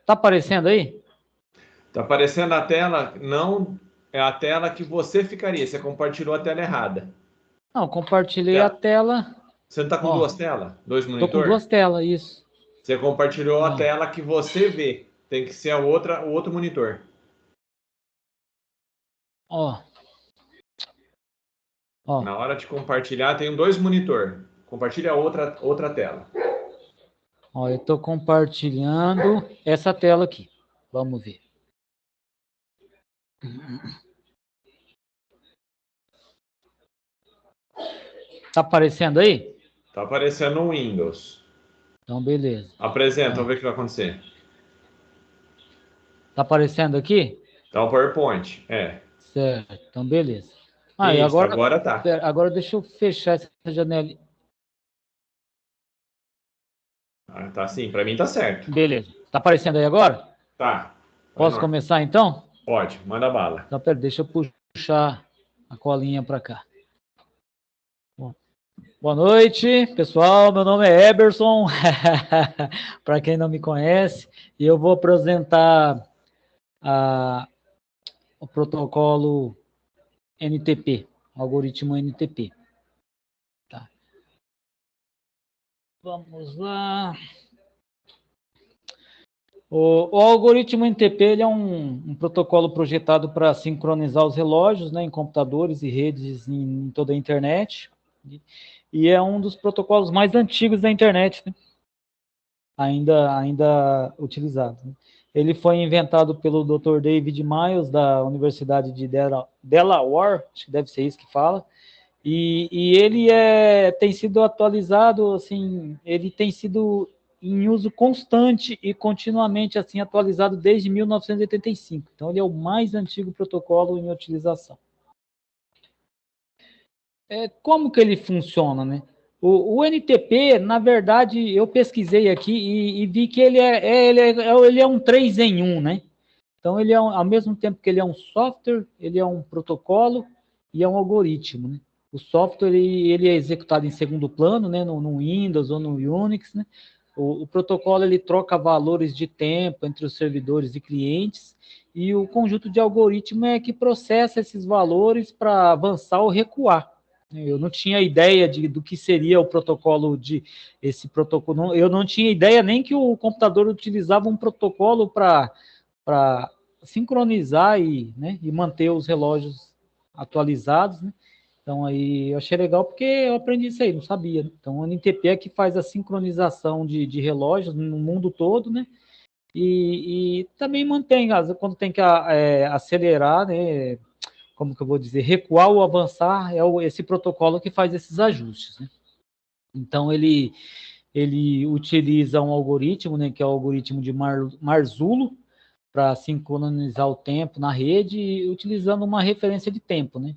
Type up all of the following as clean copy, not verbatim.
Tá aparecendo aí? Tá aparecendo a tela, não é a tela que você ficaria. Você compartilhou a tela errada. Não, compartilhei a tela. Você não tá com Ó, duas telas? Dois tô com monitor? duas telas, isso. Você compartilhou a Ó, tela que você vê. Tem que ser a outra, o outro monitor. ó, ó. Na hora de compartilhar, tem dois monitor. Compartilha a outra tela. Ó, eu tô compartilhando essa tela aqui. Vamos ver. Tá aparecendo aí? Tá aparecendo no Windows. Então, beleza. Apresenta, Ó, vamos ver o que vai acontecer. tá aparecendo aqui? Tá o PowerPoint. É. Certo, então beleza. E Isso, agora, agora tá. agora deixa eu fechar essa janela. Ah, tá sim, pra mim tá certo. Beleza. Tá aparecendo aí agora? Tá. Posso começar então? Pode, manda bala. Então, pera, deixa eu puxar a colinha para cá. Boa noite, pessoal. Meu nome é Eberson, para quem não me conhece, e eu vou apresentar o protocolo NTP, o algoritmo NTP. Tá. Vamos lá. O algoritmo NTP ele é um protocolo projetado para sincronizar os relógios, né, em computadores e redes em toda a internet. E é um dos protocolos mais antigos da internet, né? ainda utilizado. Né? Ele foi inventado pelo Dr. David Miles, da Universidade de Delaware, acho que deve ser isso que fala, e ele tem sido atualizado, assim, ele tem sido em uso constante e continuamente assim atualizado desde 1985. Então, ele é o mais antigo protocolo em utilização. Como que ele funciona, né? O NTP, na verdade, eu pesquisei aqui e vi que ele é um 3 em 1, né? Então, ele ao mesmo tempo que ele é um software, ele é um protocolo e é um algoritmo, né? O software, ele é executado em segundo plano, né? No Windows ou no Unix, né? O protocolo, ele troca valores de tempo entre os servidores e clientes, e o conjunto de algoritmo é que processa esses valores para avançar ou recuar. Eu não tinha ideia do que seria o protocolo esse protocolo. Eu não tinha ideia nem que o computador utilizava um protocolo para sincronizar e manter os relógios atualizados, né? Então aí eu achei legal porque eu aprendi isso aí, não sabia. Né? Então o NTP é que faz a sincronização de relógios no mundo todo, né? E também mantém, quando tem que acelerar, né? Como que eu vou dizer, recuar ou avançar, esse protocolo que faz esses ajustes. Né? Então, ele utiliza um algoritmo, né, que é o algoritmo de Marzullo, para sincronizar o tempo na rede, utilizando uma referência de tempo. Né?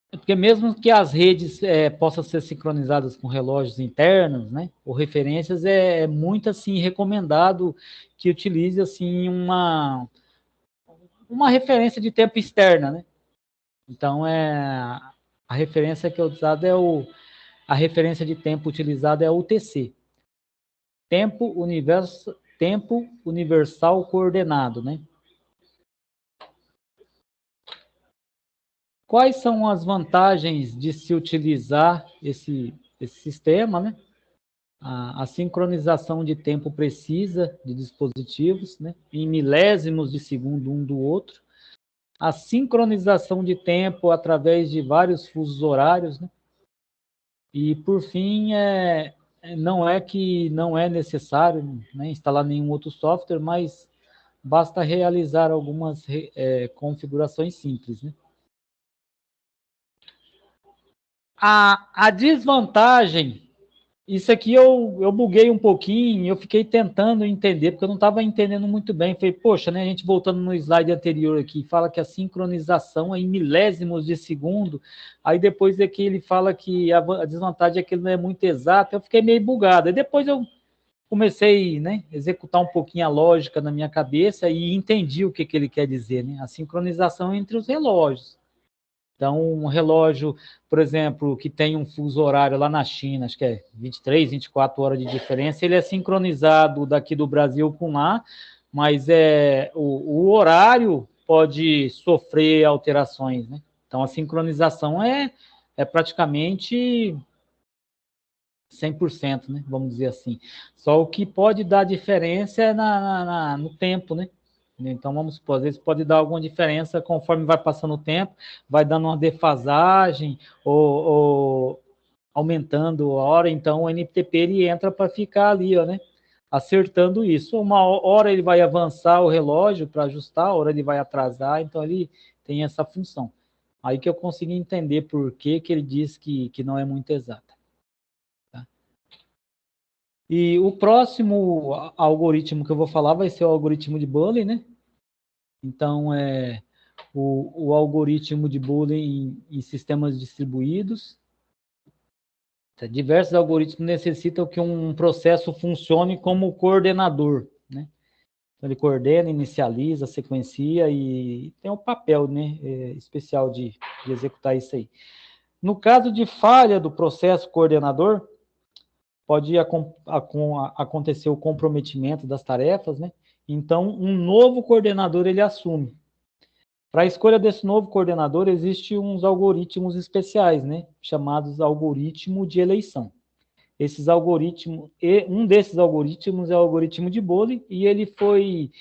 Porque mesmo que as redes possam ser sincronizadas com relógios internos, né, ou referências, é muito assim recomendado que utilize assim uma referência de tempo externa, né? Então, a referência que é usada a referência de tempo utilizada é o UTC, tempo universal coordenado, né? Quais são as vantagens de se utilizar esse sistema, né? A sincronização de tempo precisa de dispositivos, né? Em milésimos de segundo um do outro. A sincronização de tempo através de vários fusos horários, né? E, por fim, não é necessário, né, instalar nenhum outro software, mas basta realizar algumas configurações simples. Né? A desvantagem, isso aqui eu buguei um pouquinho, eu fiquei tentando entender, porque eu não estava entendendo muito bem. Falei, poxa, né, a gente voltando no slide anterior aqui, fala que a sincronização é em milésimos de segundo, aí depois aqui ele fala que a desvantagem é que ele não é muito exato, eu fiquei meio bugado. Aí depois eu comecei, né, a executar um pouquinho a lógica na minha cabeça e entendi o que ele quer dizer, né? A sincronização entre os relógios. Então, um relógio, por exemplo, que tem um fuso horário lá na China, acho que é 23, 24 horas de diferença, ele é sincronizado daqui do Brasil com lá, mas o horário pode sofrer alterações, né? Então, a sincronização é praticamente 100%, né? Vamos dizer assim. Só o que pode dar diferença é no tempo, né? Então, vamos supor, às vezes pode dar alguma diferença conforme vai passando o tempo, vai dando uma defasagem ou aumentando a hora, então o NTP ele entra para ficar ali, ó, né? Acertando isso. Uma hora ele vai avançar o relógio para ajustar, a hora ele vai atrasar, então ele tem essa função. Aí que eu consegui entender por que ele diz que não é muito exata. Tá? E o próximo algoritmo que eu vou falar vai ser o algoritmo de Boolean, né? Então, o algoritmo de Boolean em sistemas distribuídos. Diversos algoritmos necessitam que um processo funcione como coordenador, né? Então, ele coordena, inicializa, sequencia e tem um papel, né, especial de executar isso aí. No caso de falha do processo coordenador, pode acontecer o comprometimento das tarefas, né? Então, um novo coordenador ele assume. Para a escolha desse novo coordenador, existem uns algoritmos especiais, né? Chamados algoritmo de eleição. Esses algoritmos, um desses algoritmos é o algoritmo de Boolean, e ele foi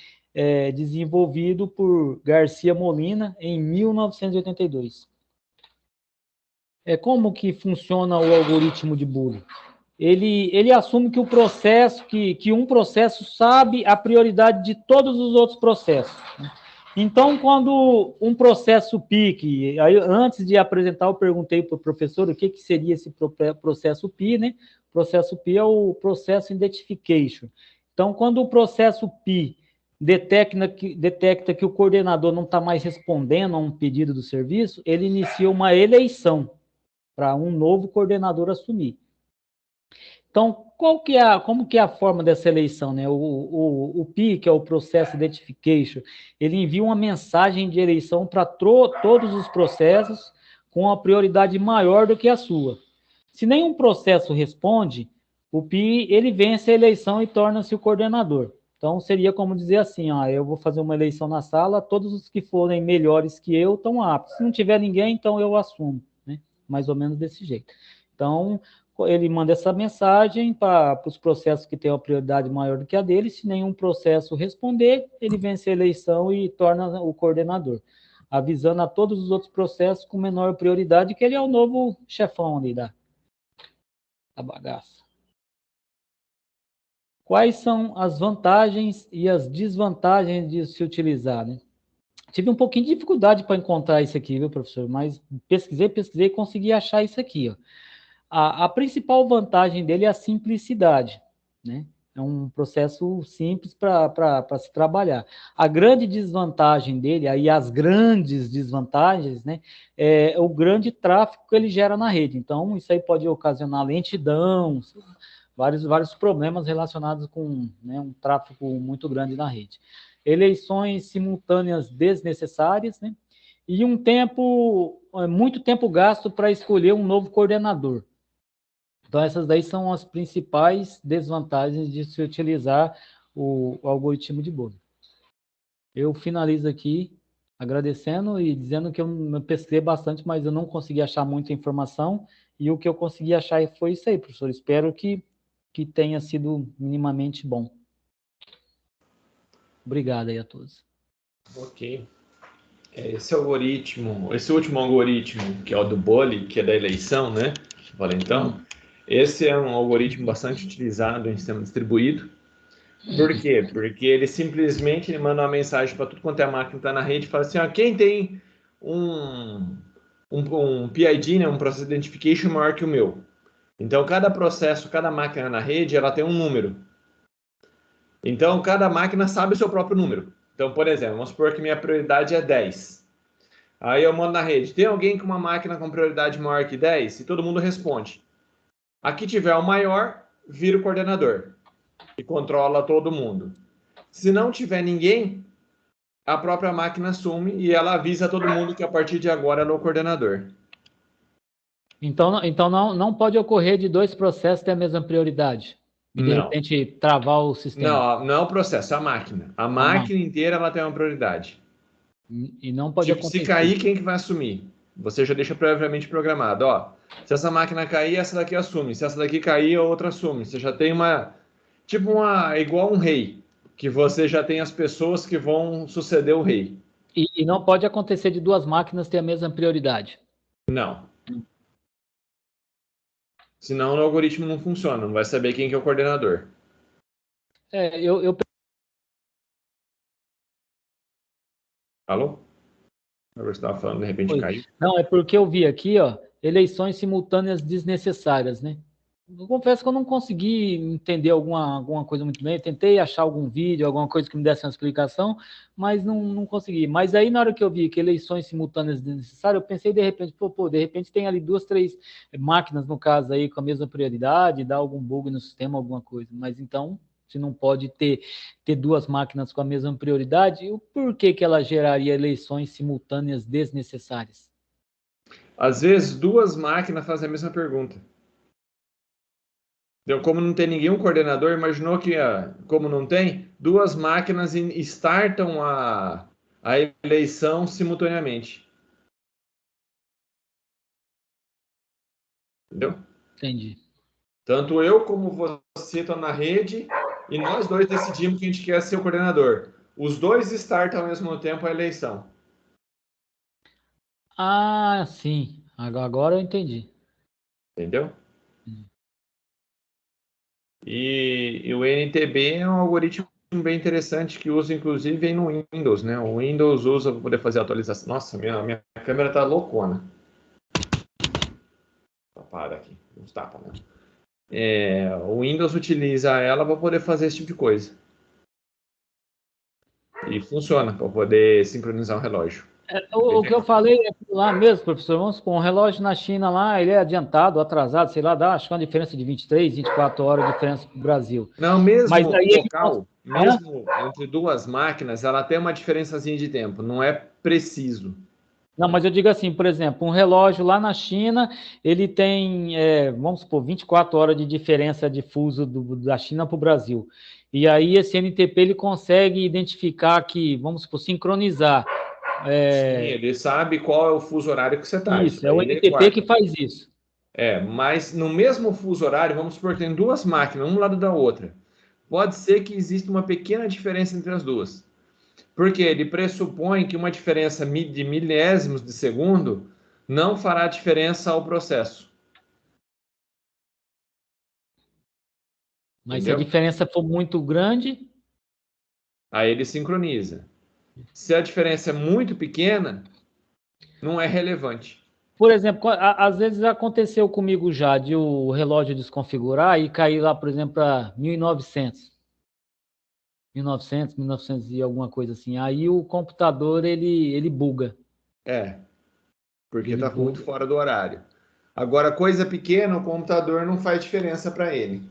desenvolvido por Garcia Molina em 1982. Como que funciona o algoritmo de Boolean? Ele assume que o processo, que um processo sabe a prioridade de todos os outros processos. Então, quando um processo PI, aí, antes de apresentar, eu perguntei para o professor o que seria esse processo PI, né? O processo PI é o Process Identification. Então, quando o processo PI detecta que o coordenador não está mais respondendo a um pedido do serviço, ele inicia uma eleição para um novo coordenador assumir. Então, como que é a forma dessa eleição, né? O PI, que é o Process Identification, ele envia uma mensagem de eleição para todos os processos com a prioridade maior do que a sua. Se nenhum processo responde, o PI, ele vence a eleição e torna-se o coordenador. Então, seria como dizer assim, eu vou fazer uma eleição na sala, todos os que forem melhores que eu estão aptos. Se não tiver ninguém, então eu assumo, né? Mais ou menos desse jeito. Então, ele manda essa mensagem para os processos que têm uma prioridade maior do que a dele. Se nenhum processo responder, ele vence a eleição e torna o coordenador, avisando a todos os outros processos com menor prioridade que ele é o novo chefão ali da bagaça. Quais são as vantagens e as desvantagens de se utilizar, né? Tive um pouquinho de dificuldade para encontrar isso aqui, viu, professor? Mas pesquisei e consegui achar isso aqui, ó. A principal vantagem dele é a simplicidade, né? É um processo simples para se trabalhar. A grande desvantagem dele, aí as grandes desvantagens, né? É o grande tráfego que ele gera na rede. Então, isso aí pode ocasionar lentidão, vários problemas relacionados com, né, um tráfego muito grande na rede. Eleições simultâneas desnecessárias, né? E muito tempo gasto para escolher um novo coordenador. Então, essas daí são as principais desvantagens de se utilizar o algoritmo de Boolean. Eu finalizo aqui agradecendo e dizendo que eu pesquisei bastante, mas eu não consegui achar muita informação, e o que eu consegui achar foi isso aí, professor. Espero que tenha sido minimamente bom. Obrigado aí a todos. Ok. Esse último algoritmo, que é o do Boolean, que é da eleição, né? Valentão, esse é um algoritmo bastante utilizado em sistema distribuído. Por quê? Porque ele simplesmente manda uma mensagem para tudo quanto é máquina que está na rede e fala assim, quem tem um PID, né, um Process Identification maior que o meu. Então, cada máquina na rede, ela tem um número. Então, cada máquina sabe o seu próprio número. Então, por exemplo, vamos supor que minha prioridade é 10. Aí eu mando na rede, tem alguém com uma máquina com prioridade maior que 10? E todo mundo responde. Aqui tiver o maior, vira o coordenador e controla todo mundo. Se não tiver ninguém, a própria máquina assume e ela avisa todo mundo que a partir de agora ela é o coordenador. Então não pode ocorrer de dois processos ter a mesma prioridade e de Não. repente travar o sistema. Não, não é o processo, é a máquina. A máquina inteira ela tem uma prioridade. E não pode Tipo, se acontecer. cair, quem que vai assumir? Você já deixa previamente programado. Ó, se essa máquina cair, essa daqui assume. Se essa daqui cair, a outra assume. Você já tem uma... Tipo igual um rei. Que você já tem as pessoas que vão suceder o rei. E não pode acontecer de duas máquinas ter a mesma prioridade. Não. Senão o algoritmo não funciona. Não vai saber quem que é o coordenador. Eu Alô? Você estava falando, de repente caiu. Não, é porque eu vi aqui, ó, eleições simultâneas desnecessárias, né? Eu confesso que eu não consegui entender alguma coisa muito bem. Eu tentei achar algum vídeo, alguma coisa que me desse uma explicação, mas não consegui. Mas aí, na hora que eu vi que eleições simultâneas desnecessárias, eu pensei de repente, de repente tem ali duas, três máquinas, no caso aí, com a mesma prioridade, dá algum bug no sistema, alguma coisa. Mas então, se não pode ter duas máquinas com a mesma prioridade, o porquê que ela geraria eleições simultâneas desnecessárias? Às vezes, duas máquinas fazem a mesma pergunta. Então, como não tem nenhum coordenador, imaginou que, como não tem, duas máquinas startam a eleição simultaneamente. Entendeu? Entendi. Tanto eu como você estão na rede e nós dois decidimos que a gente quer ser o coordenador. Os dois startam ao mesmo tempo a eleição. Ah, sim. Agora eu entendi. Entendeu? E o NTB é um algoritmo bem interessante que usa inclusive no Windows, né? O Windows usa para poder fazer atualização. Nossa, minha câmera tá loucona. Para aqui, uns tapas, né? O Windows utiliza ela para poder fazer esse tipo de coisa. E funciona para poder sincronizar um relógio. Bem O que eu legal. falei é lá mesmo, professor, vamos supor, um relógio na China lá, ele é adiantado, atrasado, sei lá, dá, acho que é uma diferença de 23, 24 horas de diferença para o Brasil. Não, Mas mesmo aí ele... local, Hã? mesmo entre duas máquinas, ela tem uma diferençazinha de tempo, não é preciso. Não, mas eu digo assim, por exemplo, um relógio lá na China, ele tem, vamos supor, 24 horas de diferença de fuso da China para o Brasil. E aí esse NTP ele consegue identificar que, vamos supor, sincronizar. Sim, ele sabe qual é o fuso horário que você está. Isso Isso, é o daí ele NTP que guarda. faz isso. Mas no mesmo fuso horário, vamos supor que tem duas máquinas, um lado da outra. Pode ser que exista uma pequena diferença entre as duas. Porque ele pressupõe que uma diferença de milésimos de segundo não fará diferença ao processo. Mas se a Entendeu? diferença for muito grande, Aí ele sincroniza. Se a diferença é muito pequena, não é relevante. por exemplo, às vezes aconteceu comigo já de o relógio desconfigurar e cair lá, por exemplo, para 1900. 1900 e alguma coisa assim. Aí o computador ele buga. É, porque Ele está muito buga. fora do horário. Agora, coisa pequena, o computador não faz diferença para ele.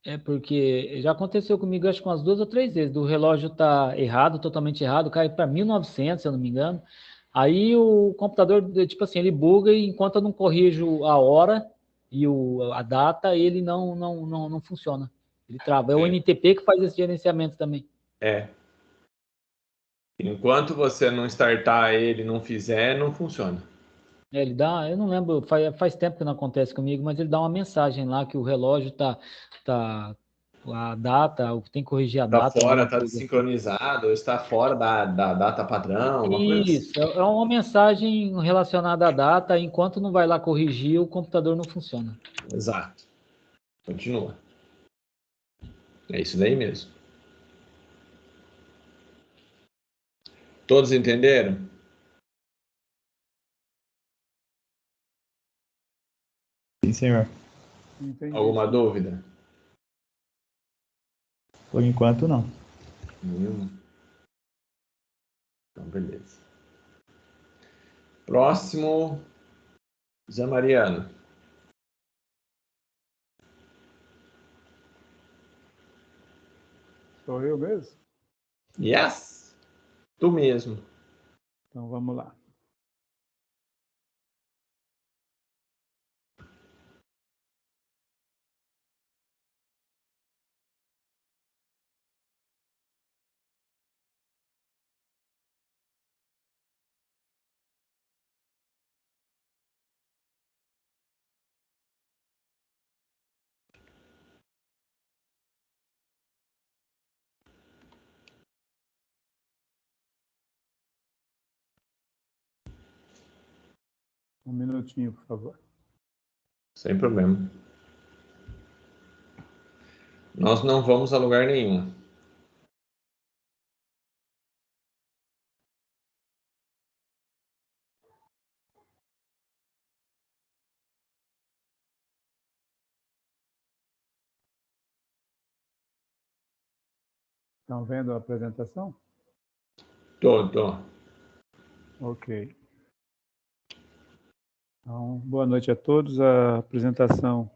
É porque já aconteceu comigo, acho que umas duas ou três vezes, do relógio tá errado, totalmente errado, cai para 1900, se eu não me engano. Aí o computador, tipo assim, ele buga e enquanto eu não corrijo a hora e a data, ele não funciona. Ele trava. É o É, NTP que faz esse gerenciamento também. é. Enquanto você não startar ele, não fizer, não funciona. Ele dá, eu não lembro, faz tempo que não acontece comigo, mas ele dá uma mensagem lá que o relógio tá a data, tem que corrigir a Está data, fora, alguma está coisa assim. desincronizado, ou está fora da data padrão, uma coisa assim. Isso, é uma mensagem relacionada à data, enquanto não vai lá corrigir, o computador não funciona. Exato. Continua. É isso daí mesmo. Todos entenderam? Sim, senhor. Entendi, Alguma sim. dúvida? Por enquanto, não. Nenhuma. Então, beleza. Próximo, Zé Mariano. Sou eu mesmo? Yes! Tu mesmo. Então, vamos lá. Um minutinho, por favor. Sem problema. Nós não vamos a lugar nenhum. Estão vendo a apresentação? Tô. Ok. Então, boa noite a todos. A apresentação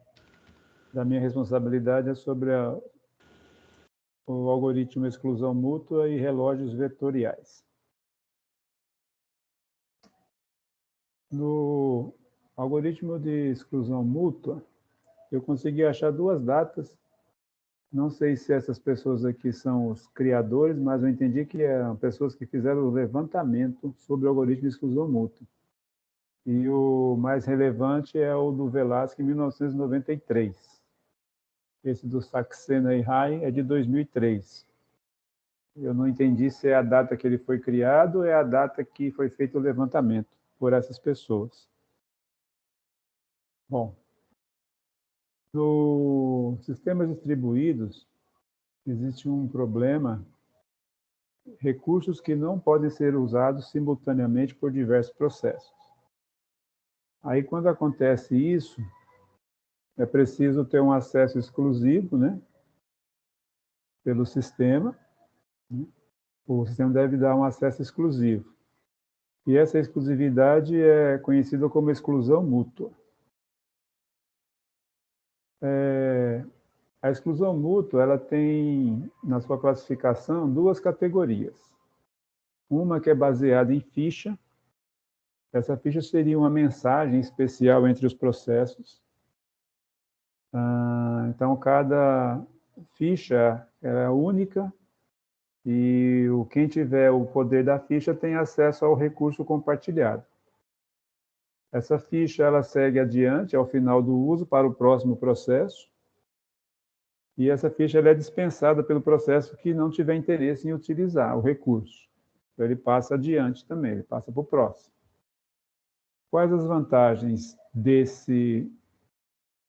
da minha responsabilidade é sobre o algoritmo exclusão mútua e relógios vetoriais. No algoritmo de exclusão mútua, eu consegui achar duas datas. Não sei se essas pessoas aqui são os criadores, mas eu entendi que eram pessoas que fizeram o levantamento sobre o algoritmo de exclusão mútua. E o mais relevante é o do Velasquez, em 1993. Esse do Saxena e Rai é de 2003. Eu não entendi se é a data que ele foi criado ou é a data que foi feito o levantamento por essas pessoas. Bom, no sistemas distribuídos, existe um problema, recursos que não podem ser usados simultaneamente por diversos processos. Aí, quando acontece isso, é preciso ter um acesso exclusivo, né, pelo sistema. O sistema deve dar um acesso exclusivo. E essa exclusividade é conhecida como exclusão mútua. A exclusão mútua, ela tem, na sua classificação, duas categorias. Uma que é baseada em ficha. Essa ficha seria uma mensagem especial entre os processos. Então, cada ficha é única e quem tiver o poder da ficha tem acesso ao recurso compartilhado. Essa ficha ela segue adiante ao final do uso para o próximo processo. E essa ficha ela é dispensada pelo processo que não tiver interesse em utilizar o recurso. Então, ele passa adiante também, ele passa para o próximo. Quais as vantagens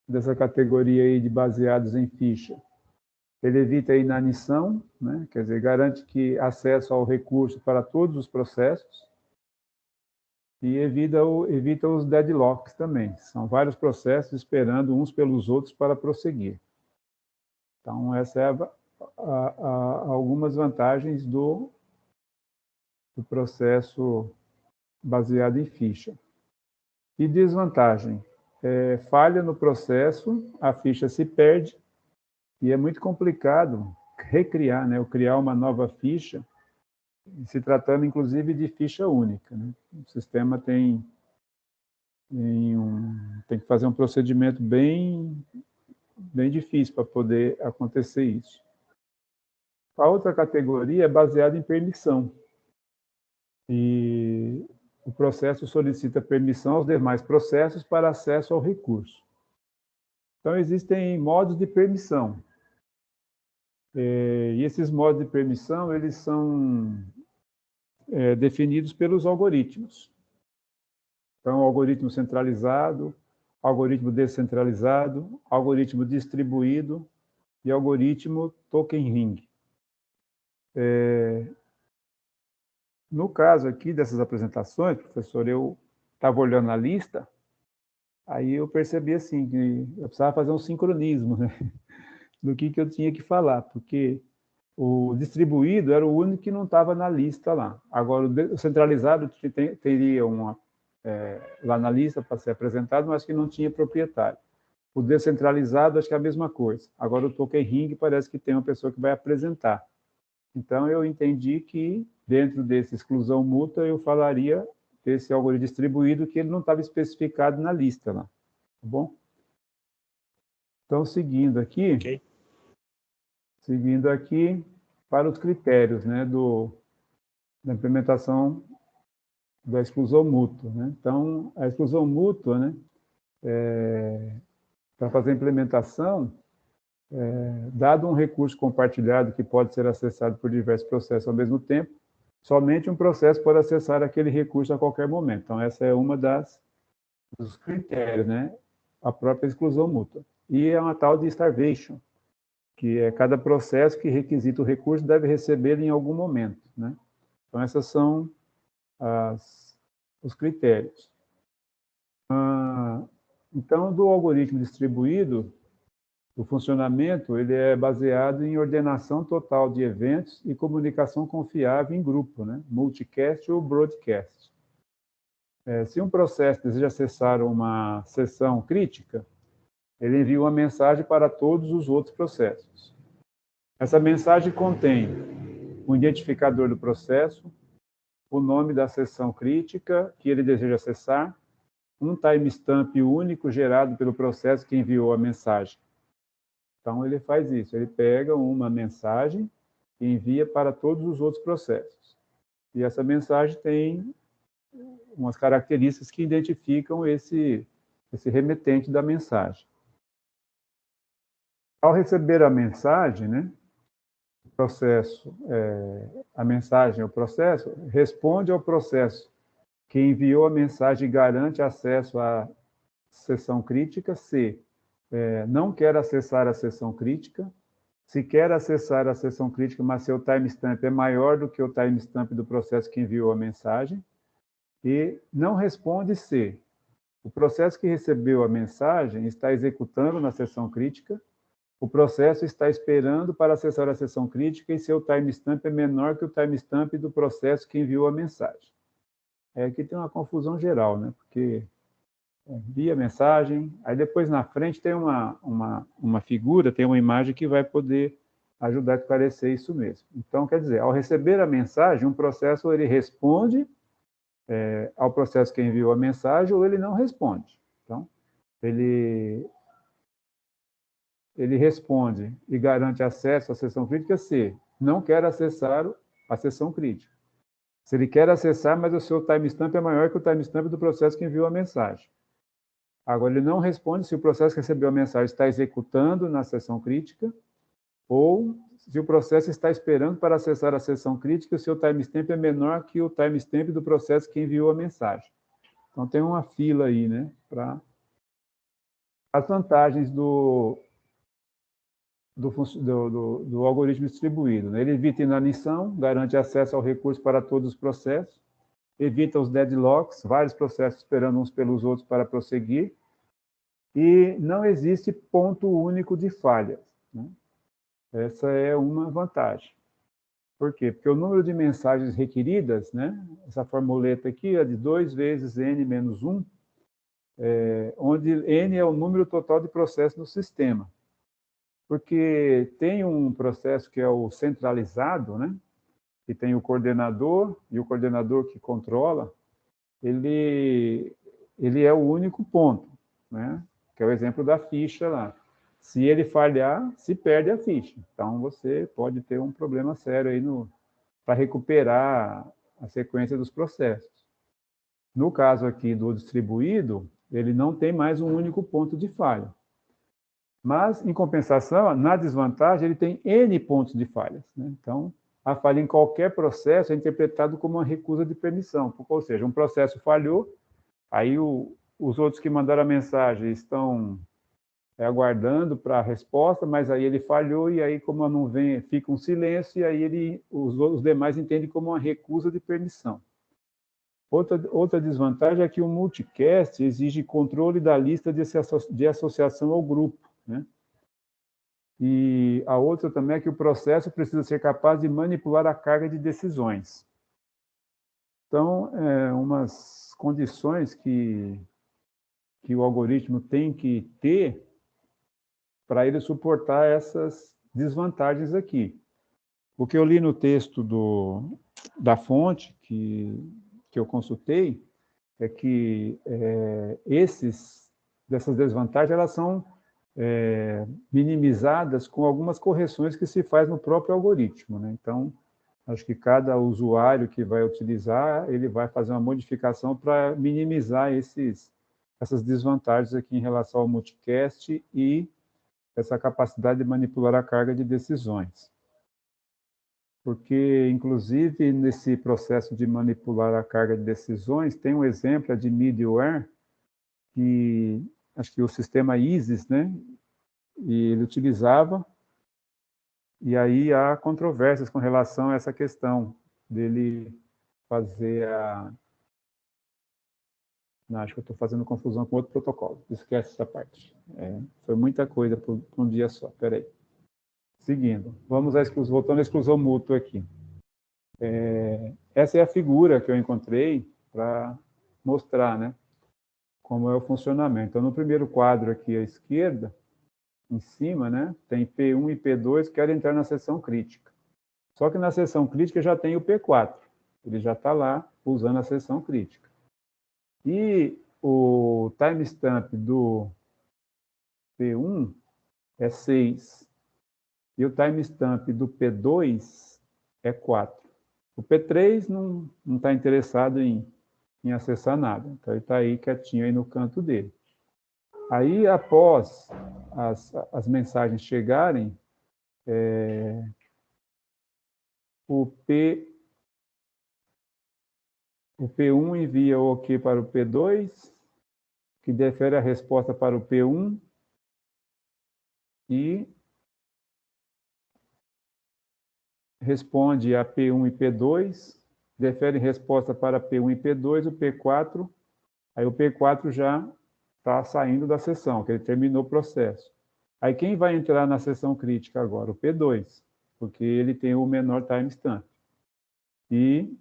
dessa categoria aí de baseados em ficha? Ele evita a inanição, né? Quer dizer, garante que acesso ao recurso para todos os processos e evita os deadlocks também. São vários processos esperando uns pelos outros para prosseguir. Então, essa é algumas vantagens do processo baseado em ficha. E desvantagem, falha no processo, a ficha se perde, e é muito complicado recriar, né, ou criar uma nova ficha, se tratando, inclusive, de ficha única, né? O sistema tem que fazer um procedimento bem difícil para poder acontecer isso. A outra categoria é baseada em permissão. E o processo solicita permissão aos demais processos para acesso ao recurso. Então, existem modos de permissão. E esses modos de permissão, eles são definidos pelos algoritmos. Então, algoritmo centralizado, algoritmo descentralizado, algoritmo distribuído e algoritmo token ring. No caso aqui dessas apresentações, professor, eu estava olhando a lista, aí eu percebi assim, que eu precisava fazer um sincronismo, né, do que eu tinha que falar, porque o distribuído era o único que não estava na lista lá. Agora, o centralizado teria lá na lista para ser apresentado, mas que não tinha proprietário. O descentralizado, acho que é a mesma coisa. Agora, o token ring parece que tem uma pessoa que vai apresentar. Então, eu entendi que, dentro dessa exclusão mútua, eu falaria desse algoritmo distribuído que ele não estava especificado na lista lá, tá bom? Então, seguindo aqui, Ok. para os critérios, né, da implementação da exclusão mútua, né? Então, a exclusão mútua, né, para fazer a implementação, dado um recurso compartilhado que pode ser acessado por diversos processos ao mesmo tempo, somente um processo pode acessar aquele recurso a qualquer momento. Então, essa é uma dos critérios, né? A própria exclusão mútua. E é uma tal de starvation, que é cada processo que requisita o recurso deve recebê-lo em algum momento, né? Então, esses são os critérios. Então, do algoritmo distribuído, o funcionamento ele é baseado em ordenação total de eventos e comunicação confiável em grupo, né? Multicast ou broadcast. Se um processo deseja acessar uma seção crítica, ele envia uma mensagem para todos os outros processos. Essa mensagem contém o identificador do processo, o nome da seção crítica que ele deseja acessar, um timestamp único gerado pelo processo que enviou a mensagem. Então, ele faz isso, ele pega uma mensagem e envia para todos os outros processos. E essa mensagem tem umas características que identificam esse remetente da mensagem. Ao receber a mensagem, né, a mensagem, o processo, responde ao processo que enviou a mensagem e garante acesso à seção crítica, se não quer acessar a seção crítica, se quer acessar a seção crítica, mas seu timestamp é maior do que o timestamp do processo que enviou a mensagem, e não responde se o processo que recebeu a mensagem está executando na seção crítica, o processo está esperando para acessar a seção crítica e seu timestamp é menor que o timestamp do processo que enviou a mensagem. Aqui tem uma confusão geral, né? Porque envia a mensagem, aí depois na frente tem uma figura, tem uma imagem que vai poder ajudar a esclarecer isso mesmo. Então, quer dizer, ao receber a mensagem, um processo ele responde ao processo que enviou a mensagem ou ele não responde. Então, ele responde e garante acesso à seção crítica se não quer acessar a seção crítica. Se ele quer acessar, mas o seu timestamp é maior que o timestamp do processo que enviou a mensagem. Agora, ele não responde se o processo que recebeu a mensagem está executando na seção crítica ou se o processo está esperando para acessar a seção crítica e o seu timestamp é menor que o timestamp do processo que enviou a mensagem. Então, tem uma fila aí, né, para as vantagens do algoritmo distribuído, né? Ele evita inanição, garante acesso ao recurso para todos os processos, evita os deadlocks, vários processos esperando uns pelos outros para prosseguir, e não existe ponto único de falhas, né? Essa é uma vantagem. Por quê? Porque o número de mensagens requeridas, né, essa formuleta aqui é de 2 vezes n menos 1, onde n é o número total de processos no sistema. Porque tem um processo que é o centralizado, né, que tem o coordenador, e o coordenador que controla, ele é o único ponto, né, que é o exemplo da ficha lá. Se ele falhar, se perde a ficha. Então, você pode ter um problema sério aí para recuperar a sequência dos processos. No caso aqui do distribuído, ele não tem mais um único ponto de falha. Mas, em compensação, na desvantagem, ele tem N pontos de falhas, né? Então, a falha em qualquer processo é interpretado como uma recusa de permissão. Ou seja, um processo falhou, aí os outros que mandaram a mensagem estão aguardando para a resposta, mas aí ele falhou e aí, como não vem, fica um silêncio e aí os demais entendem como uma recusa de permissão. Outra desvantagem é que o multicast exige controle da lista de associação ao grupo, né? E a outra também é que o processo precisa ser capaz de manipular a carga de decisões. Então, umas condições que o algoritmo tem que ter para ele suportar essas desvantagens aqui. O que eu li no texto da fonte que eu consultei é que dessas desvantagens, elas são minimizadas com algumas correções que se faz no próprio algoritmo, né? Então, acho que cada usuário que vai utilizar, ele vai fazer uma modificação para minimizar essas desvantagens aqui em relação ao multicast e essa capacidade de manipular a carga de decisões. Porque, inclusive, nesse processo de manipular a carga de decisões, tem um exemplo de middleware, que acho que o sistema ISIS, né, e ele utilizava, e aí há controvérsias com relação a essa questão dele fazer Não, acho que eu estou fazendo confusão com outro protocolo. Esquece essa parte. Foi muita coisa para um dia só. Espera aí. Seguindo. Vamos voltando à exclusão mútua aqui. Essa é a figura que eu encontrei para mostrar, né, como é o funcionamento. Então, no primeiro quadro aqui à esquerda, em cima, né, tem P1 e P2 que querem entrar na seção crítica. Só que na seção crítica já tem o P4. Ele já está lá usando a seção crítica. E o timestamp do P1 é 6. E o timestamp do P2 é 4. O P3 não está interessado em acessar nada. Então, ele está aí quietinho aí no canto dele. Aí, após as mensagens chegarem, o P1 envia o OK para o P2, que defere a resposta para o P1 e responde a P1 e P2, defere resposta para P1 e P2, o P4, aí o P4 já está saindo da sessão, que ele terminou o processo. Aí quem vai entrar na sessão crítica agora? O P2, porque ele tem o menor timestamp. E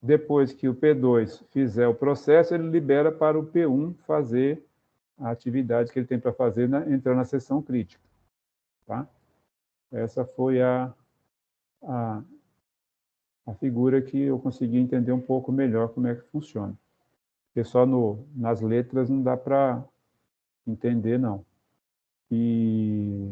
depois que o P2 fizer o processo, ele libera para o P1 fazer a atividade que ele tem para fazer, entrar na sessão crítica. Tá? Essa foi a figura que eu consegui entender um pouco melhor como é que funciona. Porque só nas letras não dá para entender, não. E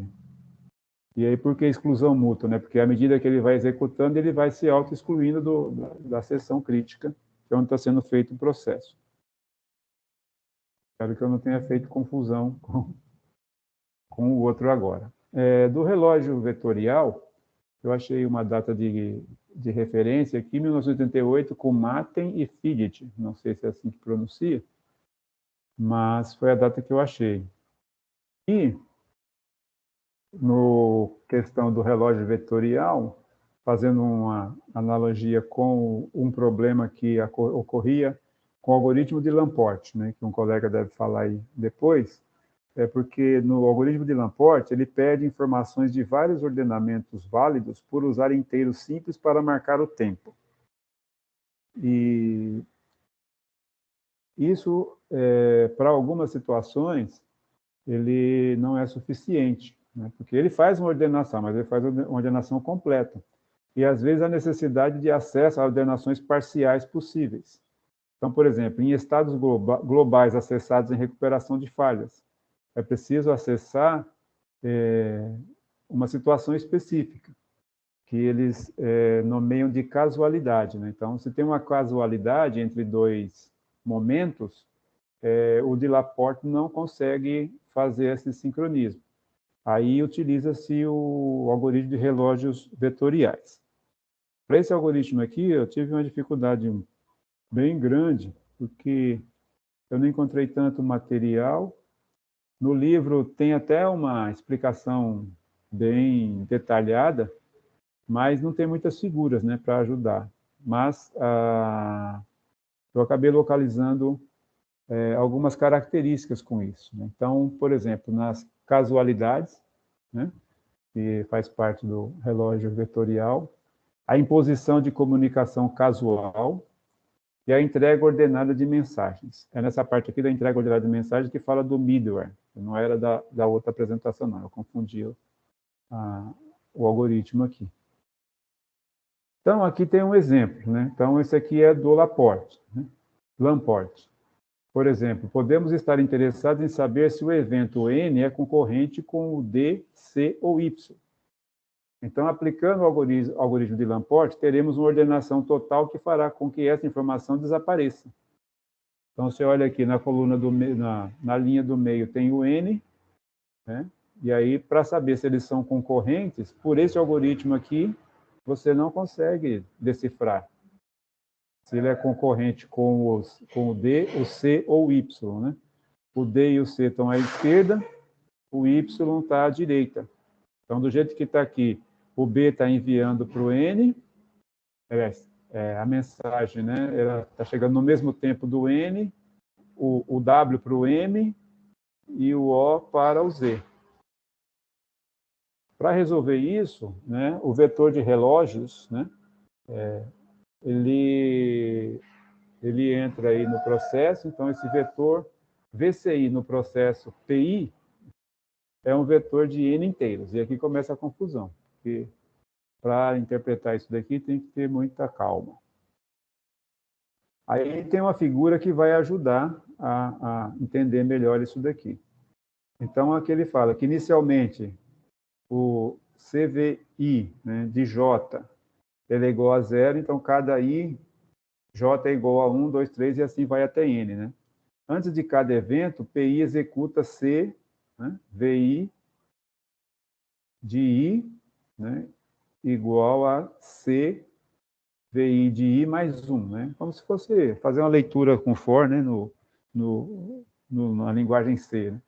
aí, por que exclusão mútua? Né? Porque à medida que ele vai executando, ele vai se auto-excluindo da sessão crítica, que é onde está sendo feito o processo. Espero que eu não tenha feito confusão com o outro agora. Do relógio vetorial, eu achei uma data de referência aqui, 1988, com Matten e Fidget. Não sei se é assim que pronuncia, mas foi a data que eu achei. E, no questão do relógio vetorial, fazendo uma analogia com um problema que ocorria com o algoritmo de Laporte, né, que um colega deve falar aí depois, porque no algoritmo de Laporte ele pede informações de vários ordenamentos válidos por usar inteiros simples para marcar o tempo. E isso, para algumas situações, ele não é suficiente, né? Porque ele faz uma ordenação, mas ele faz uma ordenação completa. E, às vezes, a necessidade de acesso a ordenações parciais possíveis. Então, por exemplo, em estados globais acessados em recuperação de falhas, é preciso acessar uma situação específica, que eles nomeiam de casualidade, né? Então, se tem uma casualidade entre dois momentos, o de Laporte não consegue fazer esse sincronismo. Aí utiliza-se o algoritmo de relógios vetoriais. Para esse algoritmo aqui, eu tive uma dificuldade bem grande, porque eu não encontrei tanto material. No livro tem até uma explicação bem detalhada, mas não tem muitas figuras, né, para ajudar. Mas eu acabei localizando algumas características com isso, né? Então, por exemplo, nas casualidades, né, que faz parte do relógio vetorial, a imposição de comunicação casual e a entrega ordenada de mensagens. É nessa parte aqui da entrega ordenada de mensagens que fala do middleware. Não era da outra apresentação, não. Eu confundi o algoritmo aqui. Então, aqui tem um exemplo, né? Então, esse aqui é do Laporte, né? Laporte. Por exemplo, podemos estar interessados em saber se o evento N é concorrente com o D, C ou Y. Então, aplicando o algoritmo de Laporte, teremos uma ordenação total que fará com que essa informação desapareça. Então, você olha aqui na coluna do meio, na linha do meio tem o N, né? E aí, para saber se eles são concorrentes, por esse algoritmo aqui, você não consegue decifrar se ele é concorrente com o D, o C ou o Y, né? O D e o C estão à esquerda, o Y está à direita. Então, do jeito que está aqui, o B está enviando para o N, a mensagem, né? Ela está chegando no mesmo tempo do N, o W para o M e o O para o Z. Para resolver isso, né, o vetor de relógios, né, ele entra aí no processo, então esse vetor VCI no processo PI é um vetor de N inteiros. E aqui começa a confusão, porque para interpretar isso daqui tem que ter muita calma. Aí tem uma figura que vai ajudar a entender melhor isso daqui. Então, aqui ele fala que inicialmente o CVI, né, de J, ele é igual a 0, então cada I, J é igual a 1, 2, 3 e assim vai até N, né? Antes de cada evento, PI executa C, né, VI de I, né, igual a C, VI de I mais 1, né? Como se fosse fazer uma leitura com for, né, na linguagem C, né?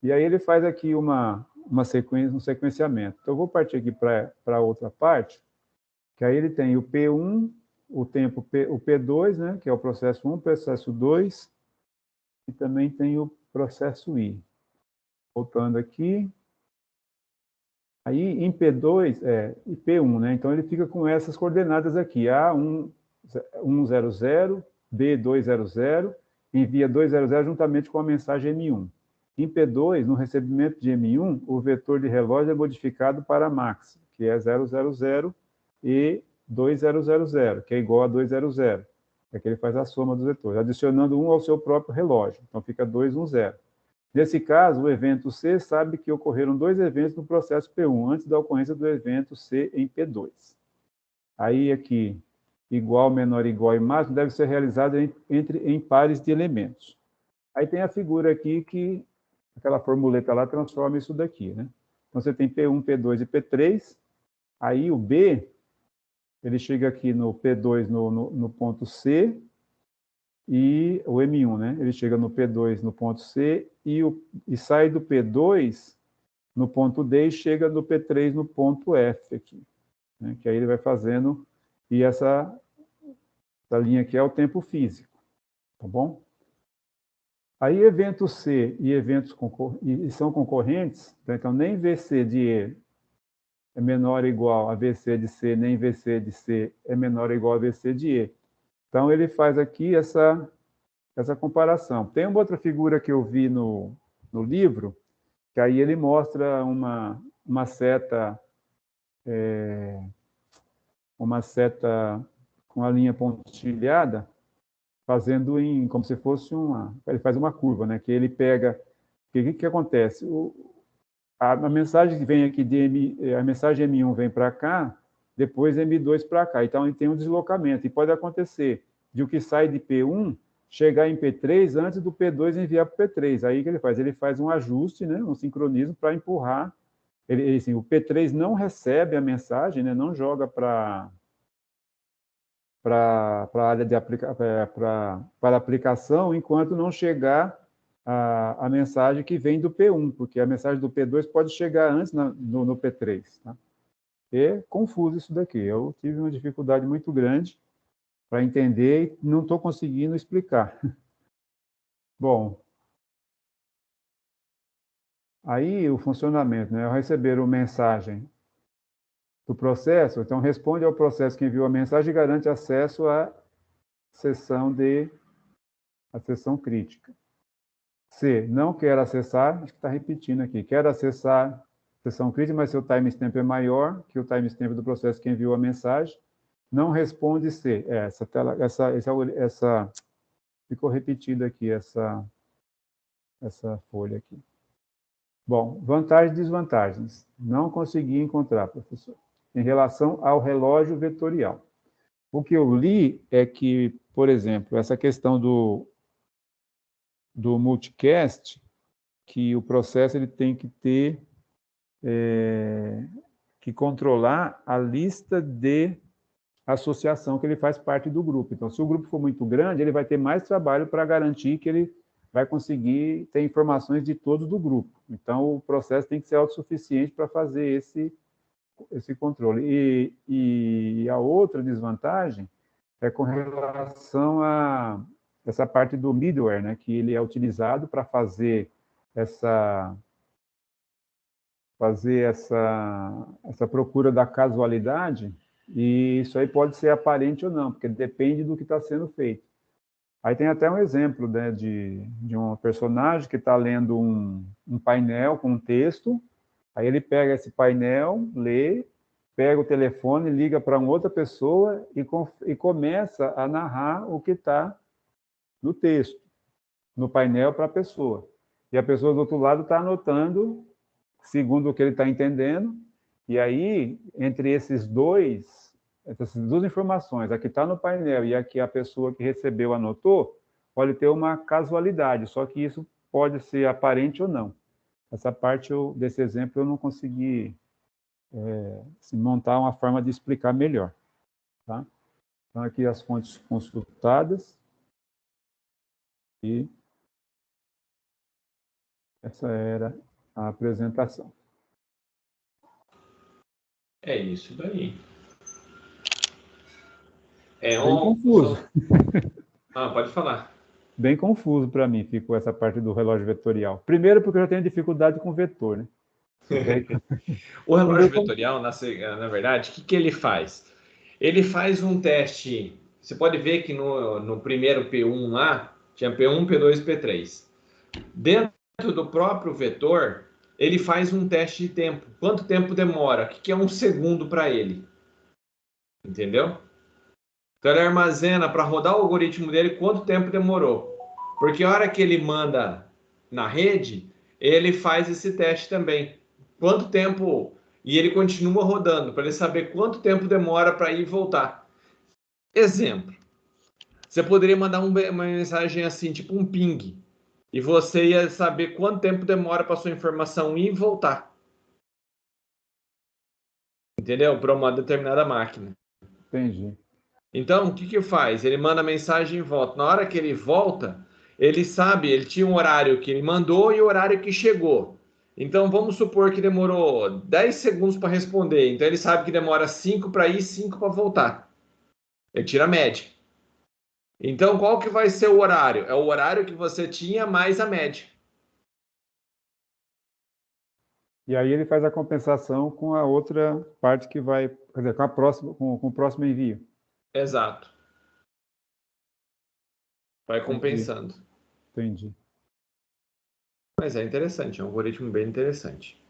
E aí ele faz aqui uma sequência, um sequenciamento. Então, eu vou partir aqui para outra parte, que aí ele tem o P1, o tempo o P2, né, que é o processo 1, processo 2, e também tem o processo I. Voltando aqui. Aí, em P2, e P1, né, então ele fica com essas coordenadas aqui, A100, B200, envia 200 juntamente com a mensagem M1. Em P2, no recebimento de M1, o vetor de relógio é modificado para max, que é 000 e 2000, que é igual a 200. É que ele faz a soma dos vetores, adicionando um ao seu próprio relógio. Então, fica 210. Nesse caso, o evento C sabe que ocorreram 2 eventos no processo P1, antes da ocorrência do evento C em P2. Aí, aqui, igual, menor, igual e máximo deve ser realizado em pares de elementos. Aí tem a figura aqui que aquela formuleta lá transforma isso daqui, né? Então, você tem P1, P2 e P3. Aí, o B, ele chega aqui no P2, no ponto C, e o M1, né? Ele chega no P2, no ponto C, e sai do P2 no ponto D e chega no P3 no ponto F aqui, né? Que aí ele vai fazendo, e essa linha aqui é o tempo físico, tá bom? Aí, evento C e eventos são concorrentes, então nem VC de E é menor ou igual a VC de C, nem VC de C é menor ou igual a VC de E. Então, ele faz aqui essa comparação. Tem uma outra figura que eu vi no livro, que aí ele mostra uma seta com a linha pontilhada, fazendo como se fosse ele faz uma curva, né? Que ele pega, o que acontece? A mensagem que vem aqui a mensagem M1 vem para cá, depois M2 para cá. Então, ele tem um deslocamento, e pode acontecer de o que sai de P1 chegar em P3 antes do P2 enviar para o P3. Aí, o que ele faz? Ele faz um ajuste, né? Um sincronismo para empurrar. Assim, o P3 não recebe a mensagem, né? Não joga para a área de para aplicação, enquanto não chegar a mensagem que vem do P1, porque a mensagem do P2 pode chegar antes no P3. Tá? É confuso isso daqui. Eu tive uma dificuldade muito grande para entender e não estou conseguindo explicar. Bom, aí o funcionamento, né? Ao receber uma mensagem do processo, então responde ao processo que enviou a mensagem e garante acesso à seção crítica. C, não quer acessar, acho que está repetindo aqui, quer acessar a seção crítica, mas seu timestamp é maior que o timestamp do processo que enviou a mensagem. não responde se. Essa tela, ficou repetido aqui essa folha aqui. Bom, vantagens e desvantagens. Não consegui encontrar, professor. Em relação ao relógio vetorial. O que eu li é que, por exemplo, essa questão do multicast, que o processo ele tem que ter que controlar a lista de associação que ele faz parte do grupo. Então, se o grupo for muito grande, ele vai ter mais trabalho para garantir que ele vai conseguir ter informações de todos do grupo. Então, o processo tem que ser autossuficiente para fazer esse controle. E a outra desvantagem é com relação a essa parte do middleware, né, que ele é utilizado para fazer essa procura da casualidade, e isso aí pode ser aparente ou não, porque depende do que está sendo feito. Aí tem até um exemplo, né, de um personagem que está lendo um painel com um texto, aí ele pega esse painel, lê, pega o telefone, liga para uma outra pessoa e começa a narrar o que está no texto, no painel para a pessoa. E a pessoa do outro lado está anotando, segundo o que ele está entendendo, e aí, entre essas duas informações, a que está no painel e a que a pessoa que recebeu anotou, pode ter uma casualidade, só que isso pode ser aparente ou não. Essa parte desse exemplo eu não consegui montar uma forma de explicar melhor. Tá? Então, aqui as fontes consultadas. E essa era a apresentação. É isso daí. Bem confuso. Pode falar. Bem confuso para mim ficou essa parte do relógio vetorial. Primeiro porque eu já tenho dificuldade com vetor, né? O relógio vetorial, na verdade, o que ele faz? Ele faz um teste. Você pode ver que no primeiro P1 lá, tinha P1, P2 e P3. Dentro do próprio vetor, ele faz um teste de tempo. Quanto tempo demora? O que é um segundo para ele? Entendeu? Então ele armazena para rodar o algoritmo dele quanto tempo demorou. Porque a hora que ele manda na rede, ele faz esse teste também. Quanto tempo... E ele continua rodando para ele saber quanto tempo demora para ir e voltar. Exemplo. Você poderia mandar uma mensagem assim, tipo um ping. E você ia saber quanto tempo demora para sua informação ir e voltar. Entendeu? Para uma determinada máquina. Entendi. Então, o que faz? Ele manda a mensagem e volta. Na hora que ele volta, ele sabe, ele tinha um horário que ele mandou e o horário que chegou. Então, vamos supor que demorou 10 segundos para responder. Então, ele sabe que demora 5 para ir e 5 para voltar. Ele tira a média. Então, qual que vai ser o horário? É o horário que você tinha mais a média. E aí ele faz a compensação com a outra parte que vai, quer dizer, com o próximo envio. Exato. Vai compensando. Entendi. Mas é interessante, é um algoritmo bem interessante.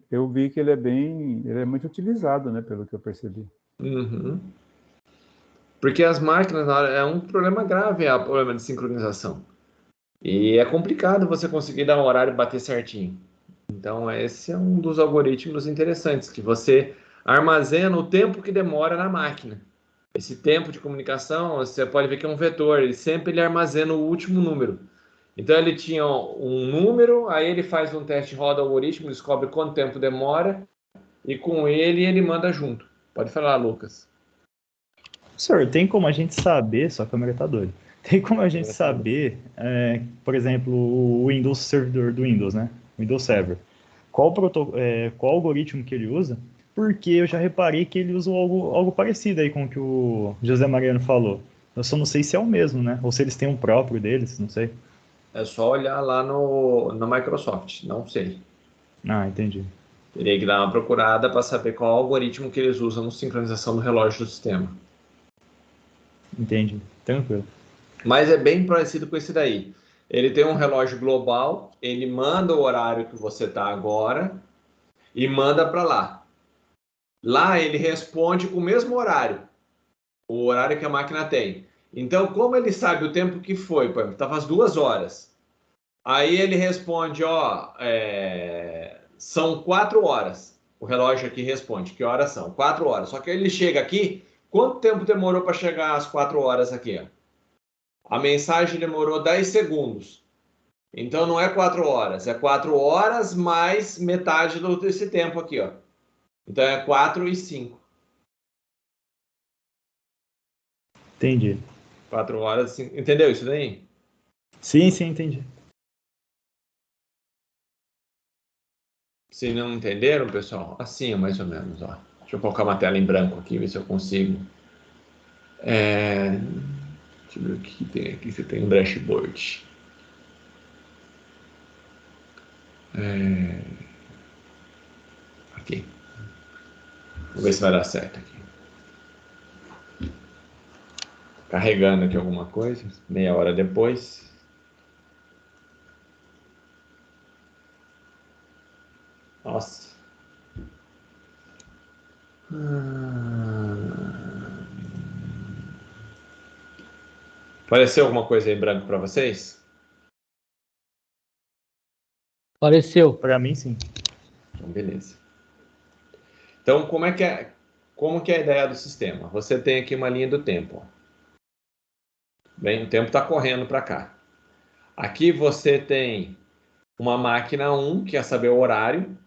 Eu vi que ele é muito utilizado, né, pelo que eu percebi. Uhum. Porque as máquinas, é um problema grave, é o problema de sincronização. E é complicado você conseguir dar um horário e bater certinho. Então, esse é um dos algoritmos interessantes, que você armazena o tempo que demora na máquina. Esse tempo de comunicação, você pode ver que é um vetor, ele armazena o último número. Então, ele tinha um número, aí ele faz um teste, roda o algoritmo, descobre quanto tempo demora, e com ele manda junto. Pode falar, Lucas. Senhor, tem como a gente saber, sua câmera tá doida, tem como a gente saber, por exemplo, o Windows servidor do Windows, né? Windows Server. Qual algoritmo que ele usa? Porque eu já reparei que ele usa algo parecido aí com o que o José Mariano falou. Eu só não sei se é o mesmo, né? Ou se eles têm um próprio deles, não sei. É só olhar lá no Microsoft, não sei. Ah, entendi. Teria que dar uma procurada para saber qual algoritmo que eles usam na sincronização do relógio do sistema. Entendi, tranquilo. Mas é bem parecido com esse daí. Ele tem um relógio global, ele manda o horário que você está agora e manda para lá. Lá ele responde com o mesmo horário, o horário que a máquina tem. Então, como ele sabe o tempo que foi, por exemplo, estava às 2 horas. Aí ele responde, ó, são 4 horas. O relógio aqui responde, que horas são? 4 horas. Só que ele chega aqui, quanto tempo demorou para chegar às 4 horas aqui? Ó? A mensagem demorou 10 segundos. Então não é 4 horas, é 4 horas mais metade desse tempo aqui, ó. Então é 4 e 5. Entendi. 4 horas, 5. Entendeu isso daí? Sim, entendi. Se não entenderam, pessoal, assim, mais ou menos, ó. Deixa eu colocar uma tela em branco aqui, ver se eu consigo. Deixa eu ver o que tem aqui. Você tem um dashboard. Aqui. Vou ver se vai dar certo aqui. Carregando aqui alguma coisa. Meia hora depois. Nossa. Apareceu alguma coisa em branco para vocês? Apareceu. Para mim, sim. Então, beleza. Então, como que é a ideia do sistema? Você tem aqui uma linha do tempo. Ó. Bem, o tempo está correndo para cá. Aqui você tem uma máquina 1, que é saber o horário.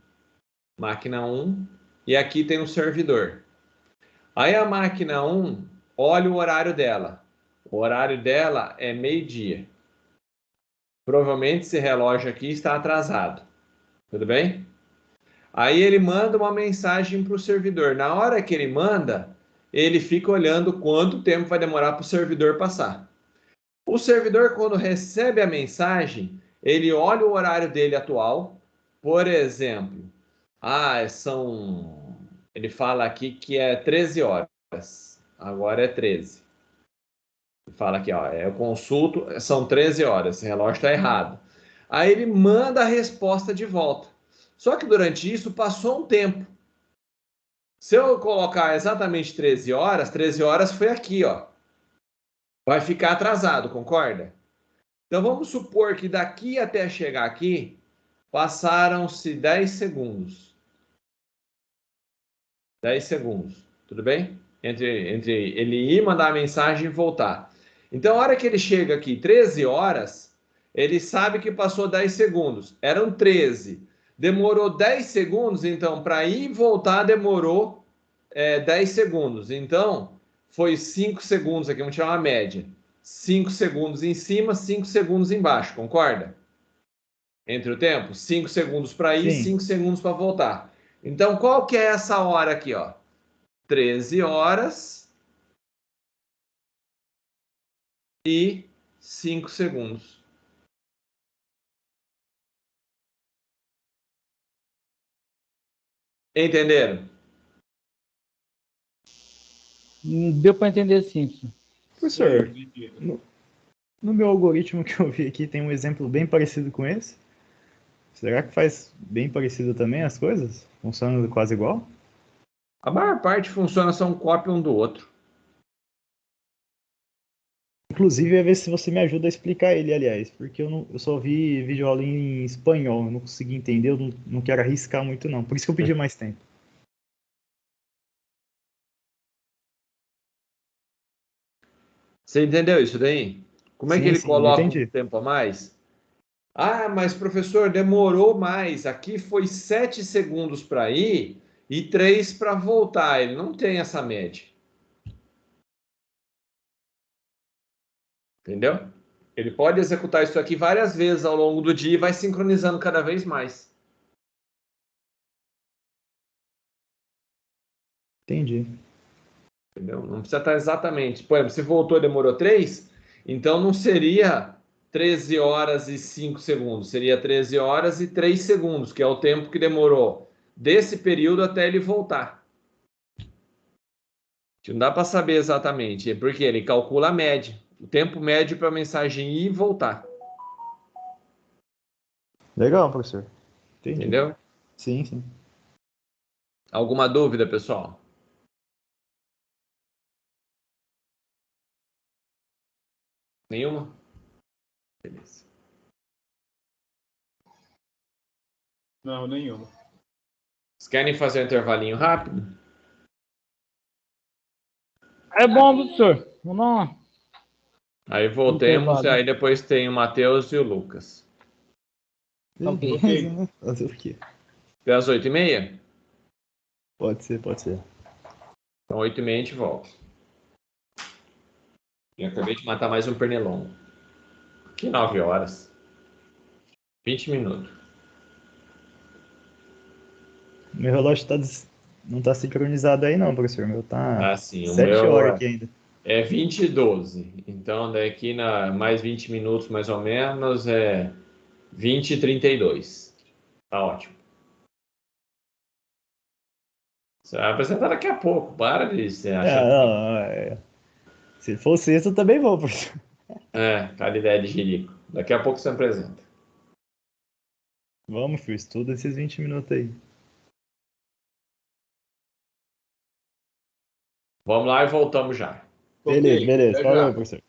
Máquina 1. E aqui tem um servidor. Aí a máquina 1 olha o horário dela. O horário dela é meio-dia. Provavelmente esse relógio aqui está atrasado. Tudo bem? Aí ele manda uma mensagem para o servidor. Na hora que ele manda, ele fica olhando quanto tempo vai demorar para o servidor passar. O servidor, quando recebe a mensagem, ele olha o horário dele atual. Por exemplo, ele fala aqui que é 13 horas. Agora é 13. Ele fala aqui, ó, eu consulto, são 13 horas. Esse relógio está errado. Aí ele manda a resposta de volta. Só que durante isso passou um tempo. Se eu colocar exatamente 13 horas foi aqui, ó. Vai ficar atrasado, concorda? Então vamos supor que daqui até chegar aqui, passaram-se 10 segundos. 10 segundos, tudo bem? Entre ele ir, mandar a mensagem e voltar. Então, a hora que ele chega aqui, 13 horas, ele sabe que passou 10 segundos. Eram 13. Demorou 10 segundos, então, para ir e voltar demorou 10 segundos. Então, foi 5 segundos aqui, vamos tirar uma média. 5 segundos em cima, 5 segundos embaixo, concorda? Entre o tempo, 5 segundos para ir, Sim. 5 segundos para voltar. Então, qual que é essa hora aqui, ó? 13 horas e 5 segundos. Entenderam? Deu para entender sim. Professor, no meu algoritmo que eu vi aqui tem um exemplo bem parecido com esse. Será que faz bem parecido também as coisas? Funciona quase igual? A maior parte funciona, são cópia um do outro. Inclusive, eu ia ver se você me ajuda a explicar ele, aliás, porque eu só vi videoaula em espanhol, eu não consegui entender, eu não quero arriscar muito não, por isso que eu pedi mais tempo. Você entendeu isso daí? Como é que ele Sim, eu coloca entendi. um tempo a mais? Ah, mas professor, demorou mais. Aqui foi 7 segundos para ir e 3 para voltar. Ele não tem essa média. Entendeu? Ele pode executar isso aqui várias vezes ao longo do dia e vai sincronizando cada vez mais. Entendi. Entendeu? Não precisa estar exatamente. Por exemplo, se voltou e demorou 3, então não seria 13 horas e 5 segundos, seria 13 horas e 3 segundos, que é o tempo que demorou desse período até ele voltar. Não dá para saber exatamente, porque ele calcula a média, o tempo médio para a mensagem ir e voltar. Legal, professor. Entendi. Entendeu? Sim. Alguma dúvida, pessoal? Nenhuma? Beleza. Não, nenhuma. Vocês querem fazer um intervalinho rápido? É bom, professor. Vamos lá. Aí voltemos, Intervalo. aí depois tem o Matheus e o Lucas. Ok. Beleza, né? Fazer o quê? Até às 8h30? Pode ser, pode ser. Então, 8h30 a gente volta. Eu acabei de matar mais um pernilongo. Que 9 horas. 20 minutos. Meu relógio não tá sincronizado aí não, professor. Meu tá Ah, sim. O 7 meu horas aqui ainda. é 20h12. Então, daqui mais 20 minutos, mais ou menos, é 20h32. Tá ótimo. Você vai apresentar daqui a pouco. Para de se achar. Não, se fosse isso, eu também vou, professor. Cada ideia de jirico. Daqui a pouco você apresenta. Vamos, filho, estuda esses 20 minutos aí. Vamos lá e voltamos já. Beleza, Ok, beleza. até Falou, já. professor.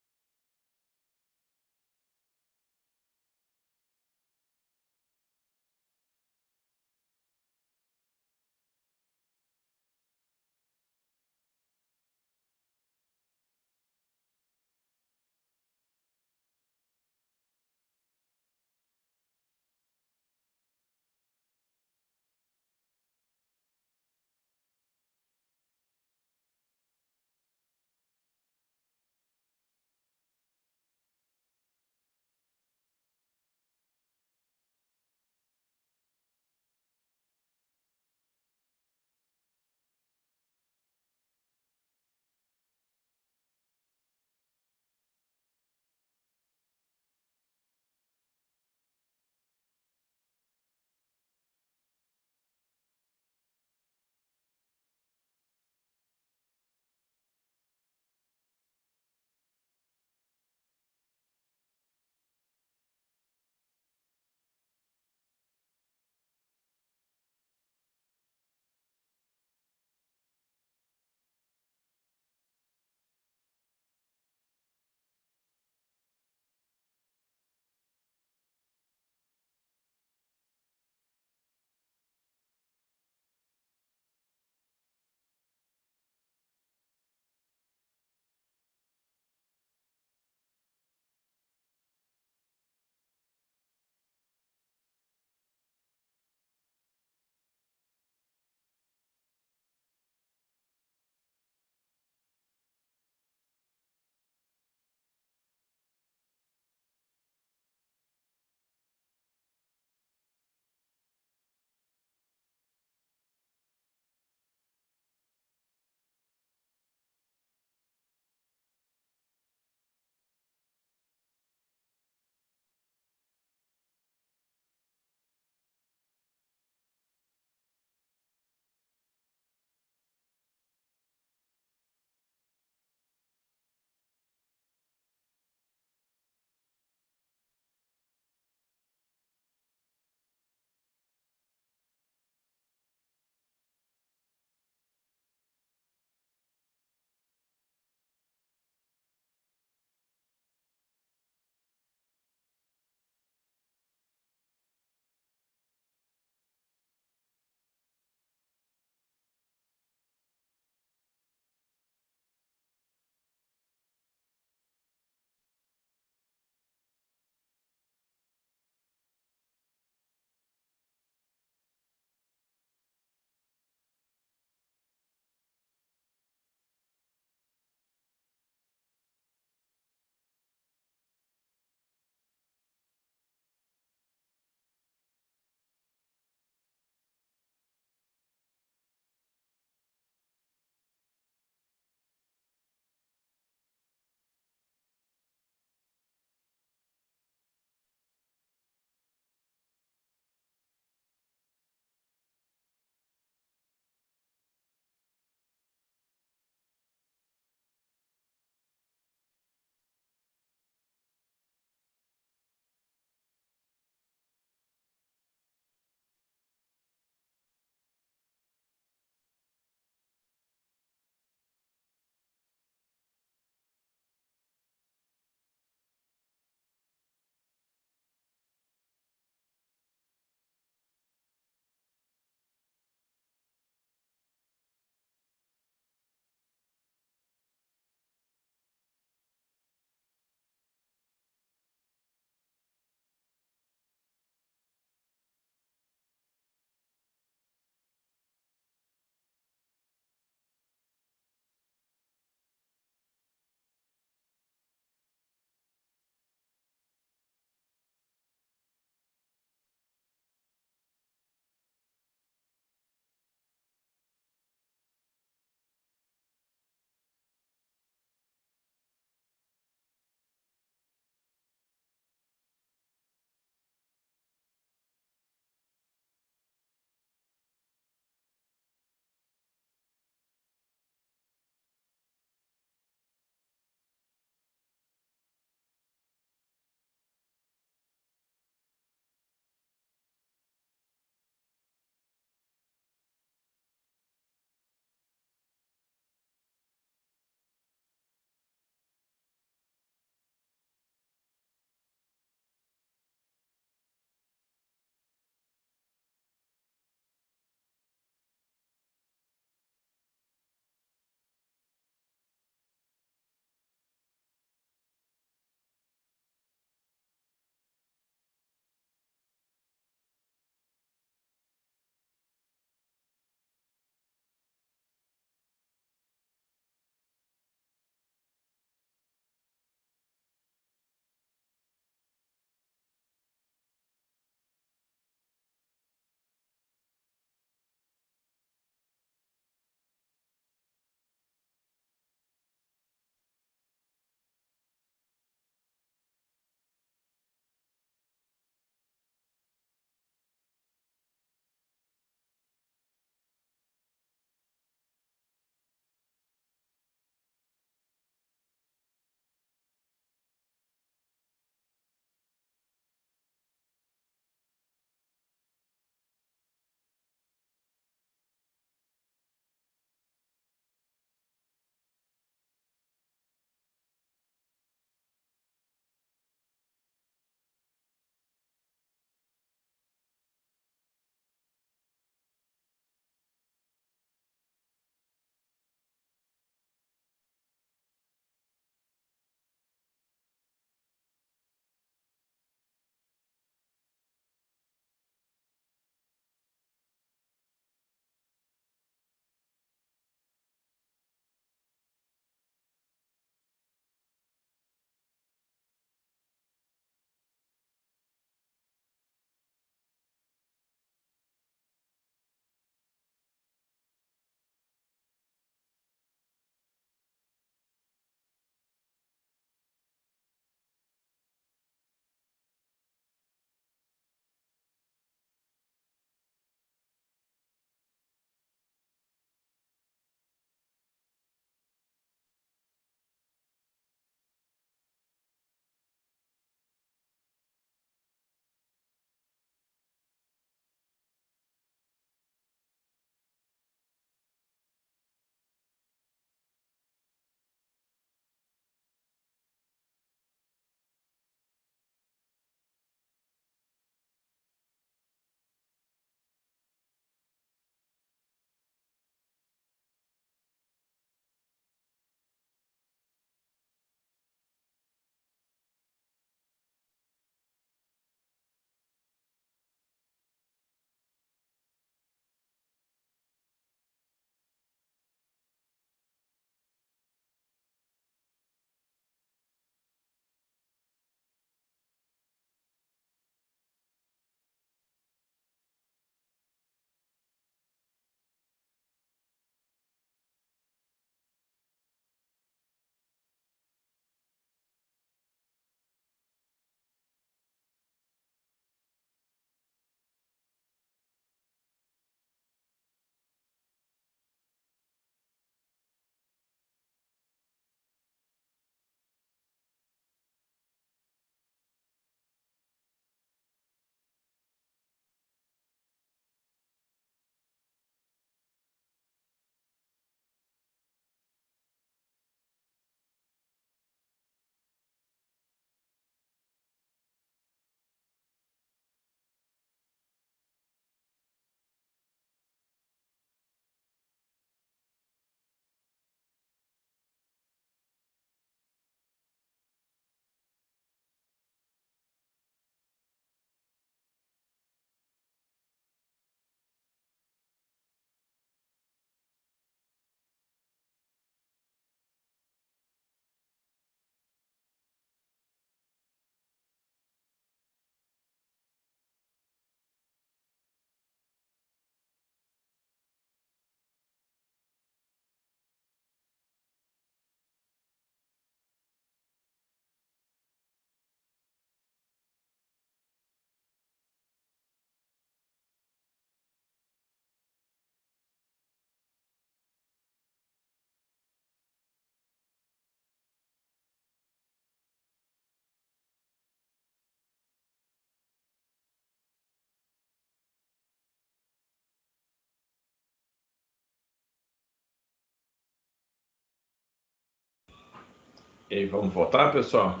E aí, vamos voltar, pessoal?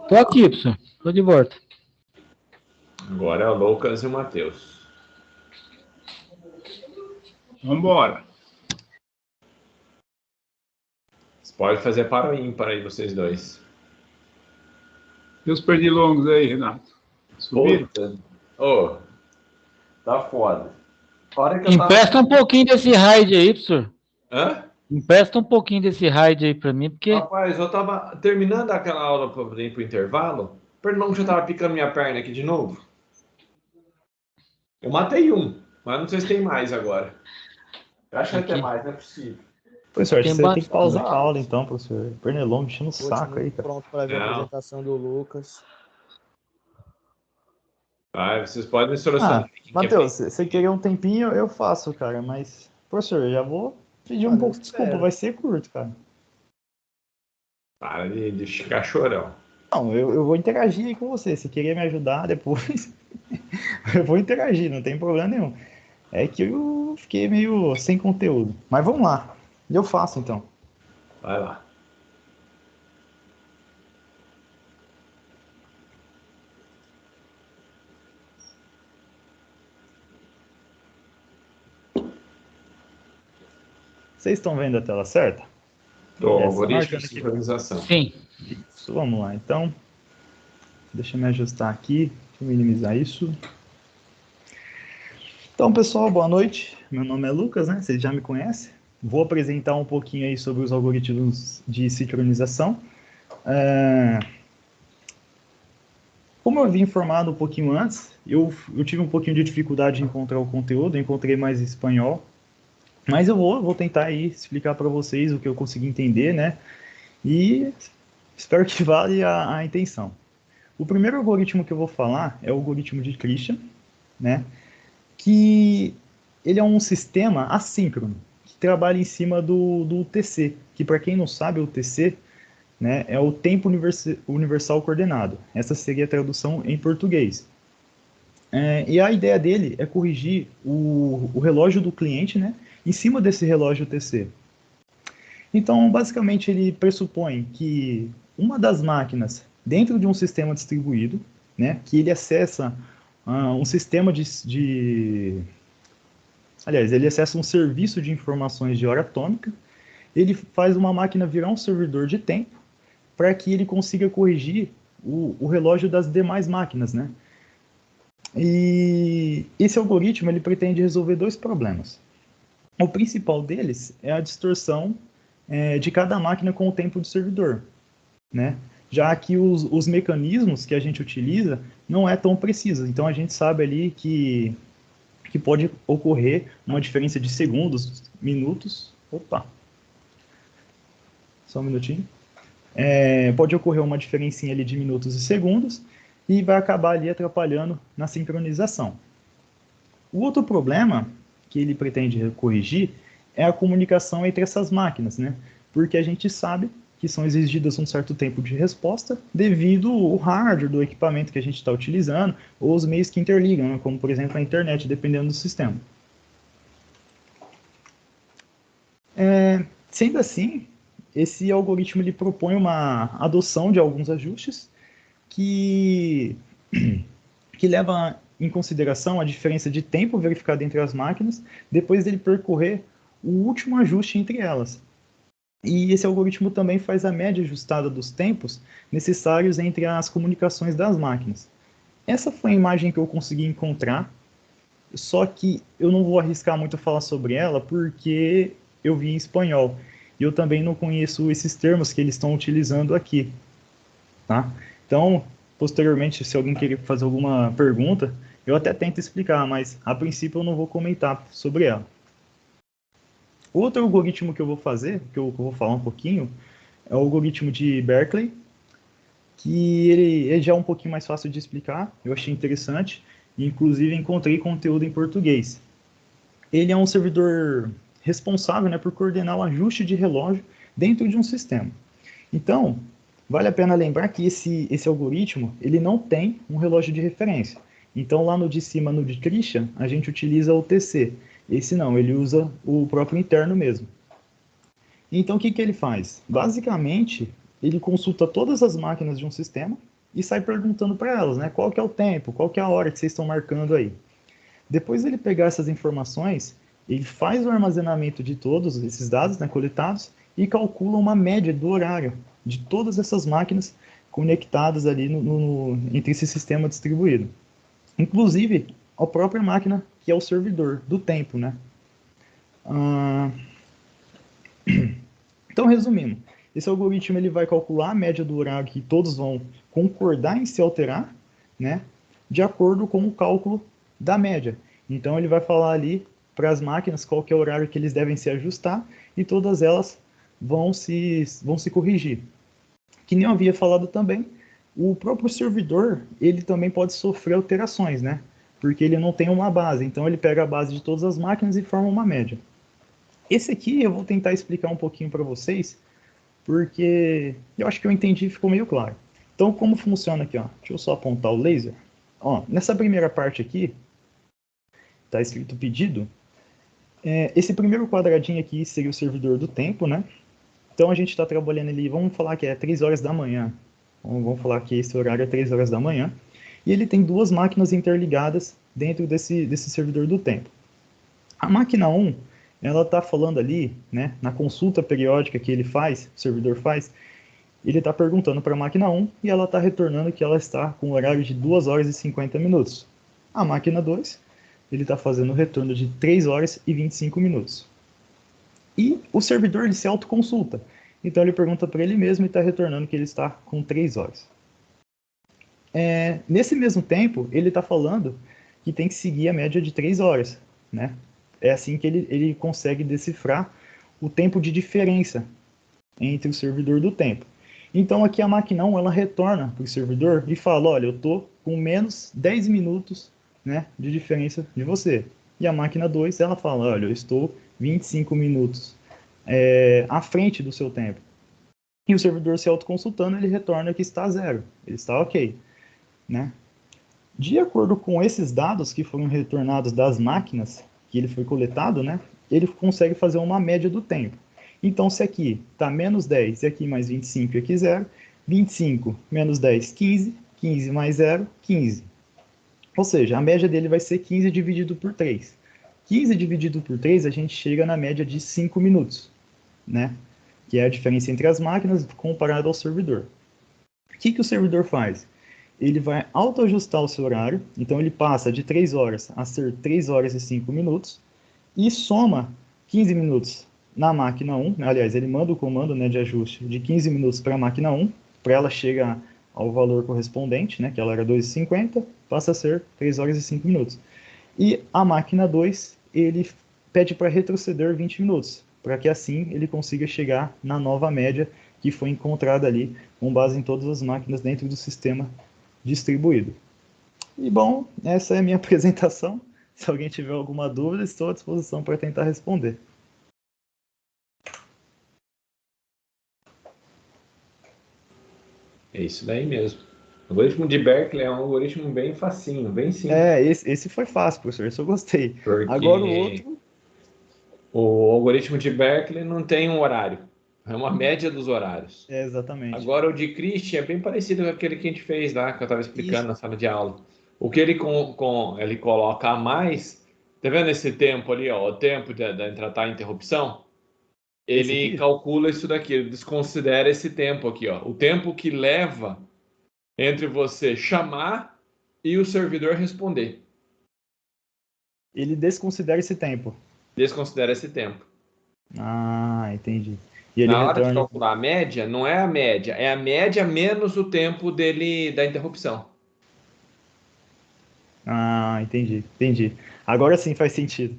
Tô aqui, professor. Tô de volta. Agora é o Lucas e o Matheus. Vamos embora. Você pode fazer para o ímpar aí, vocês dois. E os pernilongos aí, Renato? Subiram? Puta. Ô, tá foda. A hora que eu tava... Empresta um pouquinho desse raid aí, professor. Hã? Empresta um pouquinho desse raid aí pra mim, porque... Rapaz, eu tava terminando aquela aula para ir pro intervalo, o pernilongo já tava picando minha perna aqui de novo. Eu matei um, mas não sei se tem mais agora. Eu acho que vai ter mais, não é possível. Professor, acho que Tem você tem que bastante. pausar a aula então, professor. Pernilongo enchendo o saco aí, cara. Pronto para ver a Não. apresentação do Lucas. Vai, vocês podem solucionar. Ah, Matheus, se você querer um tempinho, eu faço, cara. Mas, professor, eu já vou pedir um Olha, pouco de desculpa, espero. vai ser curto, cara. Para de ficar chorão. Não, eu vou interagir aí com você. Se querer me ajudar depois, eu vou interagir, não tem problema nenhum. É que eu fiquei meio sem conteúdo. Mas vamos lá. Eu faço então. Vai lá. Vocês estão vendo a tela certa? Do Essa, algoritmo marcando de aqui. sincronização. Sim. Isso, vamos lá. Então, deixa eu me ajustar aqui. Deixa eu minimizar isso. Então, pessoal, boa noite. Meu nome é Lucas, né? Vocês já me conhecem. Vou apresentar um pouquinho aí sobre os algoritmos de sincronização. Como eu havia informado um pouquinho antes, eu tive um pouquinho de dificuldade em encontrar o conteúdo, encontrei mais em espanhol, mas eu vou tentar aí explicar para vocês o que eu consegui entender, né? E espero que vale a intenção. O primeiro algoritmo que eu vou falar é o algoritmo de Christian, né? Que ele é um sistema assíncrono, que trabalha em cima do UTC, que para quem não sabe, o UTC, né, é o tempo universal coordenado. Essa seria a tradução em português. E a ideia dele é corrigir o relógio do cliente, né, em cima desse relógio UTC. Então, basicamente, ele pressupõe que uma das máquinas dentro de um sistema distribuído, né, que ele acessa um sistema Aliás, ele acessa um serviço de informações de hora atômica, ele faz uma máquina virar um servidor de tempo para que ele consiga corrigir o relógio das demais máquinas, né? E esse algoritmo ele pretende resolver dois problemas. O principal deles é a distorção de cada máquina com o tempo do servidor, né? Já que os mecanismos que a gente utiliza não é tão preciso. Então a gente sabe ali que pode ocorrer uma diferença de segundos, minutos. Opa! Só um minutinho. Pode ocorrer uma diferencinha ali de minutos e segundos e vai acabar ali atrapalhando na sincronização. O outro problema que ele pretende corrigir é a comunicação entre essas máquinas, né? Porque a gente sabe que são exigidas um certo tempo de resposta devido ao hardware do equipamento que a gente está utilizando ou os meios que interligam, né? Como por exemplo a internet, dependendo do sistema. Sendo assim, esse algoritmo ele propõe uma adoção de alguns ajustes que leva em consideração a diferença de tempo verificada entre as máquinas depois dele percorrer o último ajuste entre elas. E esse algoritmo também faz a média ajustada dos tempos necessários entre as comunicações das máquinas. Essa foi a imagem que eu consegui encontrar, só que eu não vou arriscar muito a falar sobre ela porque eu vi em espanhol. E eu também não conheço esses termos que eles estão utilizando aqui. Tá? Então, posteriormente, se alguém querer fazer alguma pergunta, eu até tento explicar, mas a princípio eu não vou comentar sobre ela. Outro algoritmo que eu vou fazer, que eu vou falar um pouquinho, é o algoritmo de Berkeley, que ele já é um pouquinho mais fácil de explicar, eu achei interessante, e inclusive encontrei conteúdo em português. Ele é um servidor responsável, né, por coordenar o ajuste de relógio dentro de um sistema. Então, vale a pena lembrar que esse algoritmo ele não tem um relógio de referência. Então, lá no de cima, no de Christian, a gente utiliza o TC, Esse não, ele usa o próprio interno mesmo. Então, o que ele faz? Basicamente, ele consulta todas as máquinas de um sistema e sai perguntando para elas, né? Qual que é o tempo, qual que é a hora que vocês estão marcando aí. Depois ele pegar essas informações, ele faz o armazenamento de todos esses dados, né, coletados e calcula uma média do horário de todas essas máquinas conectadas ali entre esse sistema distribuído. Inclusive, a própria máquina que é o servidor do tempo, né? Então, resumindo, esse algoritmo ele vai calcular a média do horário que todos vão concordar em se alterar, né? De acordo com o cálculo da média. Então, ele vai falar ali para as máquinas qual que é o horário que eles devem se ajustar e todas elas vão se corrigir. Que nem eu havia falado também, o próprio servidor, ele também pode sofrer alterações, né? Porque ele não tem uma base. Então, ele pega a base de todas as máquinas e forma uma média. Esse aqui eu vou tentar explicar um pouquinho para vocês, porque eu acho que eu entendi e ficou meio claro. Então, como funciona aqui? Ó? Deixa eu só apontar o laser. Ó, nessa primeira parte aqui, está escrito pedido. Esse primeiro quadradinho aqui seria o servidor do tempo, né? Então, a gente está trabalhando ali, vamos falar que é 3 horas da manhã. Vamos falar que esse horário é 3 horas da manhã. E ele tem duas máquinas interligadas dentro desse servidor do tempo. A máquina 1, ela está falando ali, né, na consulta periódica que ele faz, o servidor faz, ele está perguntando para a máquina 1 e ela está retornando que ela está com um horário de 2 horas e 50 minutos. A máquina 2, ele está fazendo o retorno de 3 horas e 25 minutos. E o servidor ele se autoconsulta. Então ele pergunta para ele mesmo e está retornando que ele está com 3 horas. Nesse mesmo tempo, ele está falando que tem que seguir a média de 3 horas, né? É assim que ele consegue decifrar o tempo de diferença entre o servidor do tempo. Então aqui a máquina 1 ela retorna para o servidor e fala, olha, eu estou com menos 10 minutos, né, de diferença de você. E a máquina 2 ela fala, olha, eu estou 25 minutos à frente do seu tempo. E o servidor se autoconsultando, ele retorna que está zero, ele está ok, né? De acordo com esses dados que foram retornados das máquinas que ele foi coletado, né, ele consegue fazer uma média do tempo. Então, se aqui está menos 10 e aqui mais 25 e aqui 0, 25 menos 10, 15, 15 mais 0, 15. Ou seja, a média dele vai ser 15 dividido por 3. 15 dividido por 3, a gente chega na média de 5 minutos, né? Que é a diferença entre as máquinas comparado ao servidor. O que o servidor faz? Ele vai autoajustar o seu horário, então ele passa de 3 horas a ser 3 horas e 5 minutos, e soma 15 minutos na máquina 1, aliás, ele manda o comando, né, de ajuste de 15 minutos para a máquina 1, para ela chegar ao valor correspondente, né, que ela era 2,50, passa a ser 3 horas e 5 minutos. E a máquina 2, ele pede para retroceder 20 minutos, para que assim ele consiga chegar na nova média que foi encontrada ali, com base em todas as máquinas dentro do sistema distribuído. E bom, essa é a minha apresentação. Se alguém tiver alguma dúvida, estou à disposição para tentar responder. É isso daí mesmo. O algoritmo de Berkeley é um algoritmo bem facinho, bem simples. Esse foi fácil, professor, esse eu gostei. Porque agora o outro... O algoritmo de Berkeley não tem um horário. É uma média dos horários. Exatamente. Agora o de Christian é bem parecido com aquele que a gente fez lá, que eu estava explicando Isso. na sala de aula. O que ele coloca a mais, tá vendo esse tempo ali, ó, o tempo da tratar a interrupção? Ele calcula isso daqui, ele desconsidera esse tempo aqui, ó. O tempo que leva entre você chamar e o servidor responder. Ele desconsidera esse tempo. Desconsidera esse tempo. Ah, entendi. E ele Na hora retorna... de calcular a média, não é a média, é a média menos o tempo dele da interrupção. Ah, entendi. Agora sim faz sentido.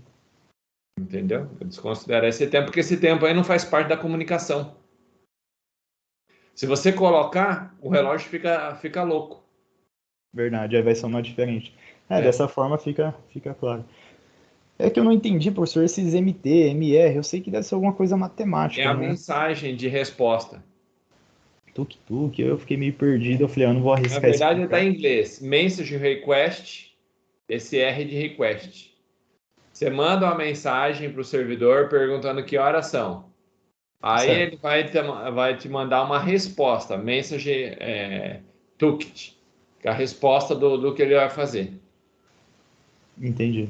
Entendeu? Desconsidera esse tempo, porque esse tempo aí não faz parte da comunicação. Se você colocar, o relógio fica louco. Verdade, aí vai somar diferente. Dessa forma fica claro. É que eu não entendi, professor, esses MT, MR, eu sei que deve ser alguma coisa matemática, É a né? mensagem de resposta. Tuk-tuk, eu fiquei meio perdido, eu falei, eu não vou arriscar. Na verdade, está em inglês. Message request, esse R de request. Você manda uma mensagem para o servidor perguntando que horas são. Aí Certo. ele vai te mandar uma resposta, message toolkit, que é a resposta do que ele vai fazer. Entendi.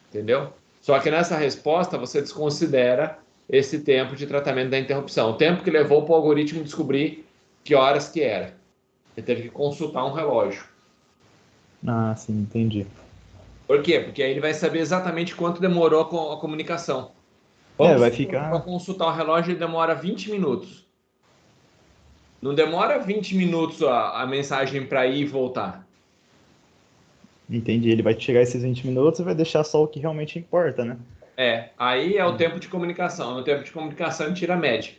Entendeu? Só que nessa resposta você desconsidera esse tempo de tratamento da interrupção, o tempo que levou para o algoritmo descobrir que horas que era. Ele teve que consultar um relógio. Ah, sim, entendi. Por quê? Porque aí ele vai saber exatamente quanto demorou a comunicação. Vai Vamos supor que para ficar. consultar o relógio ele demora 20 minutos. Não demora 20 minutos a mensagem para ir e voltar. Entendi. Ele vai tirar esses 20 minutos e vai deixar só o que realmente importa, né? Aí é o tempo de comunicação. No tempo de comunicação ele tira a média.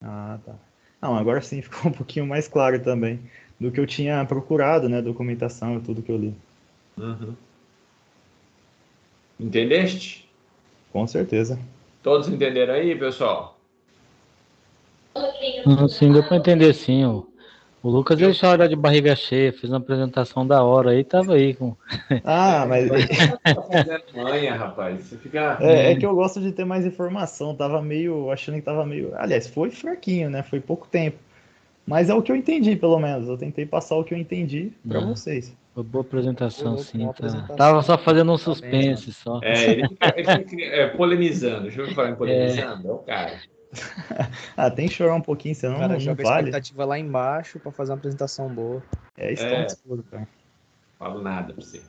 Ah, tá. Não, agora sim ficou um pouquinho mais claro também do que eu tinha procurado, né? Documentação e tudo que eu li. Uhum. Entendeste? Com certeza. Todos entenderam aí, pessoal? Sim, deu para entender sim. O Lucas deixou a hora de barriga cheia, fez uma apresentação da hora aí, tava aí com. Ah, mas Tá fazendo manha, rapaz. Você fica. é que eu gosto de ter mais informação. Tava meio, achando que tava meio. Aliás, foi fraquinho, né? Foi pouco tempo. Mas é o que eu entendi, pelo menos. Eu tentei passar o que eu entendi para Não, vocês. foi boa apresentação, Boa sim. apresentação. Tava só fazendo um Parabéns, suspense só. Ele fica polemizando. Já ouviu falar em polemizando? É o cara. Ah, tem que chorar um pouquinho, O senão cara não joga a vale. expectativa lá embaixo pra fazer uma apresentação boa. É estômago escuro, cara. Falo nada pra você.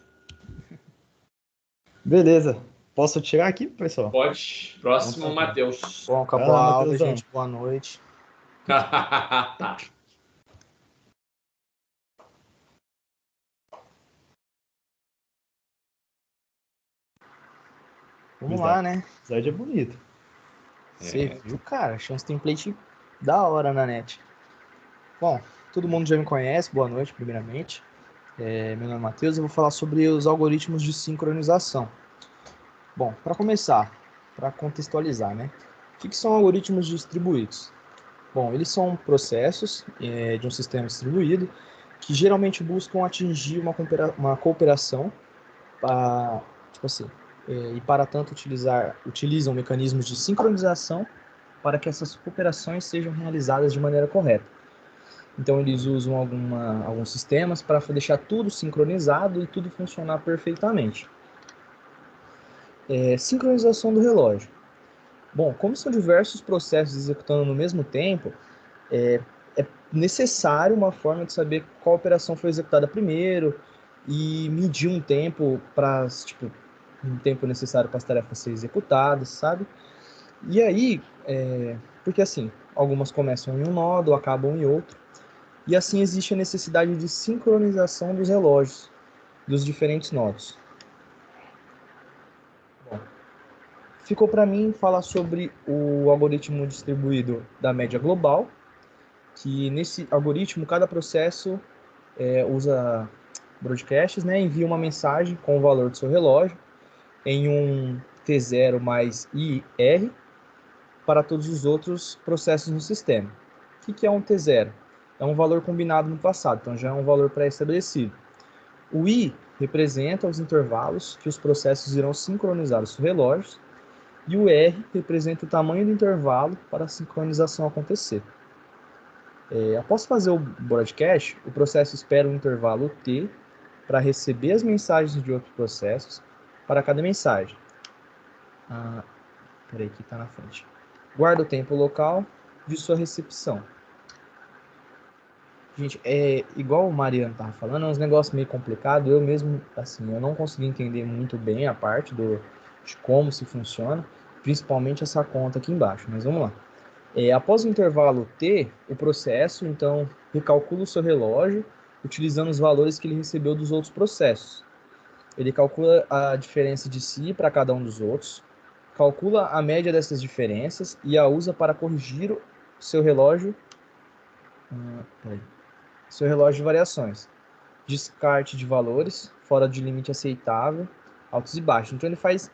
Beleza. Posso tirar aqui, pessoal? Pode. Próximo, Matheus. Bom, Vai acabou lá, a aula, Matheusão. gente. Boa noite. Tá. Vamos lá, né? O slide é bonito. Você viu, cara? Achei uns template da hora na net. Bom, todo mundo já me conhece. Boa noite, primeiramente. Meu nome é Matheus. Eu vou falar sobre os algoritmos de sincronização. Bom, para começar, para contextualizar, né? O que são algoritmos distribuídos? Bom, eles são processos de um sistema distribuído que geralmente buscam atingir uma cooperação tipo assim, e para tanto utilizam mecanismos de sincronização para que essas cooperações sejam realizadas de maneira correta. Então eles usam alguns sistemas para deixar tudo sincronizado e tudo funcionar perfeitamente. Sincronização do relógio. Bom, como são diversos processos executando no mesmo tempo, é necessário uma forma de saber qual operação foi executada primeiro e medir um tempo um tempo necessário para as tarefas serem executadas, sabe? E aí, porque assim, algumas começam em um nodo, acabam em outro, e assim existe a necessidade de sincronização dos relógios dos diferentes nodos. Bom, ficou para mim falar sobre o algoritmo distribuído da média global, que nesse algoritmo cada processo usa broadcasts, né, envia uma mensagem com o valor do seu relógio em um T0 mais IR para todos os outros processos no sistema. O que é um T0? É um valor combinado no passado, então já é um valor pré-estabelecido. O I representa os intervalos que os processos irão sincronizar os relógios, e o R representa o tamanho do intervalo para a sincronização acontecer. Após fazer o broadcast, o processo espera um intervalo T para receber as mensagens de outros processos para cada mensagem. Peraí, que está na frente. Guarda o tempo local de sua recepção. Gente, igual o Mariano estava falando, é uns negócios meio complicados. Eu mesmo, assim, eu não consegui entender muito bem a parte de como se funciona, principalmente essa conta aqui embaixo, mas vamos lá. Após o intervalo T, o processo, então, recalcula o seu relógio utilizando os valores que ele recebeu dos outros processos. Ele calcula a diferença de si para cada um dos outros, calcula a média dessas diferenças e a usa para corrigir o seu relógio, de variações. Descarte de valores fora de limite aceitável, altos e baixos. Então ele faz,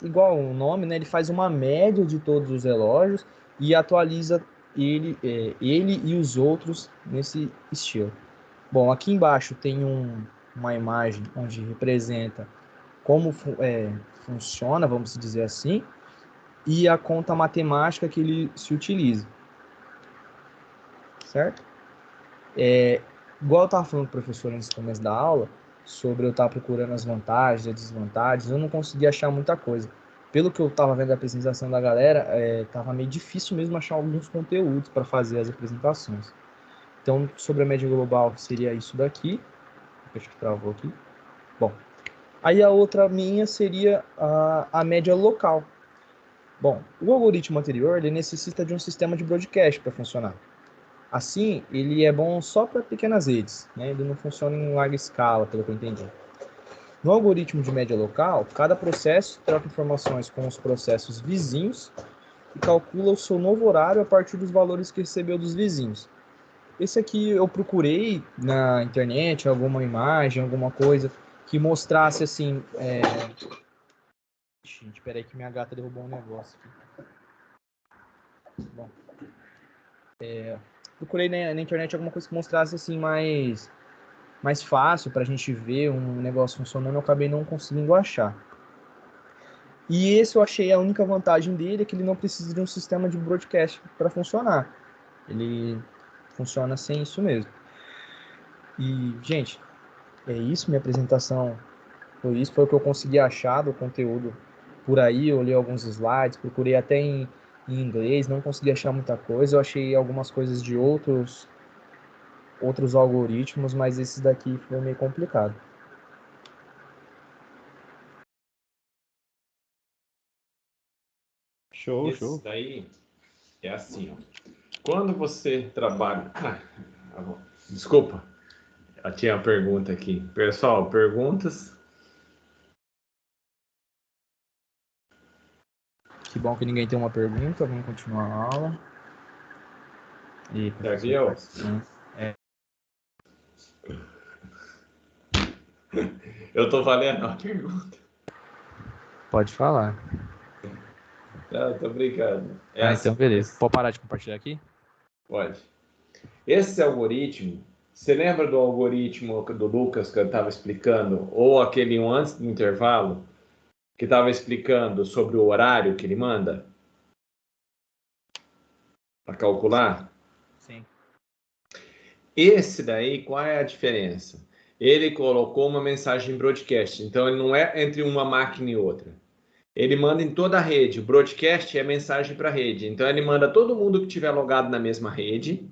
igual o nome, né? Ele faz uma média de todos os relógios e atualiza ele e os outros nesse estilo. Bom, aqui embaixo tem uma imagem onde representa como funciona, vamos dizer assim, e a conta matemática que ele se utiliza, certo? Igual eu estava falando com o professor antes do começo da aula, sobre eu estar procurando as vantagens e desvantagens, eu não consegui achar muita coisa. Pelo que eu estava vendo a apresentação da galera, estava meio difícil mesmo achar alguns conteúdos para fazer as apresentações. Então, sobre a média global, seria isso daqui. Acho que travou aqui. Bom, aí a outra minha seria a média local. Bom, o algoritmo anterior ele necessita de um sistema de broadcast para funcionar. Assim, ele é bom só para pequenas redes, né? Ele não funciona em larga escala, pelo que eu entendi. No algoritmo de média local, cada processo troca informações com os processos vizinhos e calcula o seu novo horário a partir dos valores que recebeu dos vizinhos. Esse aqui eu procurei na internet, alguma imagem, alguma coisa que mostrasse assim. Gente, peraí que minha gata derrubou um negócio aqui. Bom, procurei na internet alguma coisa que mostrasse assim mais fácil para a gente ver um negócio funcionando, eu acabei não conseguindo achar. E esse eu achei a única vantagem dele, é que ele não precisa de um sistema de broadcast para funcionar. Ele funciona sem isso mesmo. E, gente, é isso, minha apresentação foi isso, foi o que eu consegui achar do conteúdo por aí, eu olhei alguns slides, procurei até em inglês, não consegui achar muita coisa, eu achei algumas coisas de outros algoritmos, mas esse daqui foi meio complicado. Show, Esse show. daí é assim, ó. Quando você trabalha... desculpa, eu tinha uma pergunta aqui. Pessoal, perguntas? Que bom que ninguém tem uma pergunta, vamos continuar a aula. E Gabriel? Eu tô valendo a pergunta. Pode falar. Não, tô brincando. Então beleza. Pode parar de compartilhar aqui? Pode. Esse algoritmo, você lembra do algoritmo do Lucas que eu estava explicando, ou aquele antes do intervalo, que estava explicando sobre o horário que ele manda para calcular? Sim. Esse daí, qual é a diferença? Ele colocou uma mensagem broadcast, então ele não é entre uma máquina e outra. Ele manda em toda a rede. O broadcast é mensagem para a rede. Então ele manda todo mundo que estiver logado na mesma rede.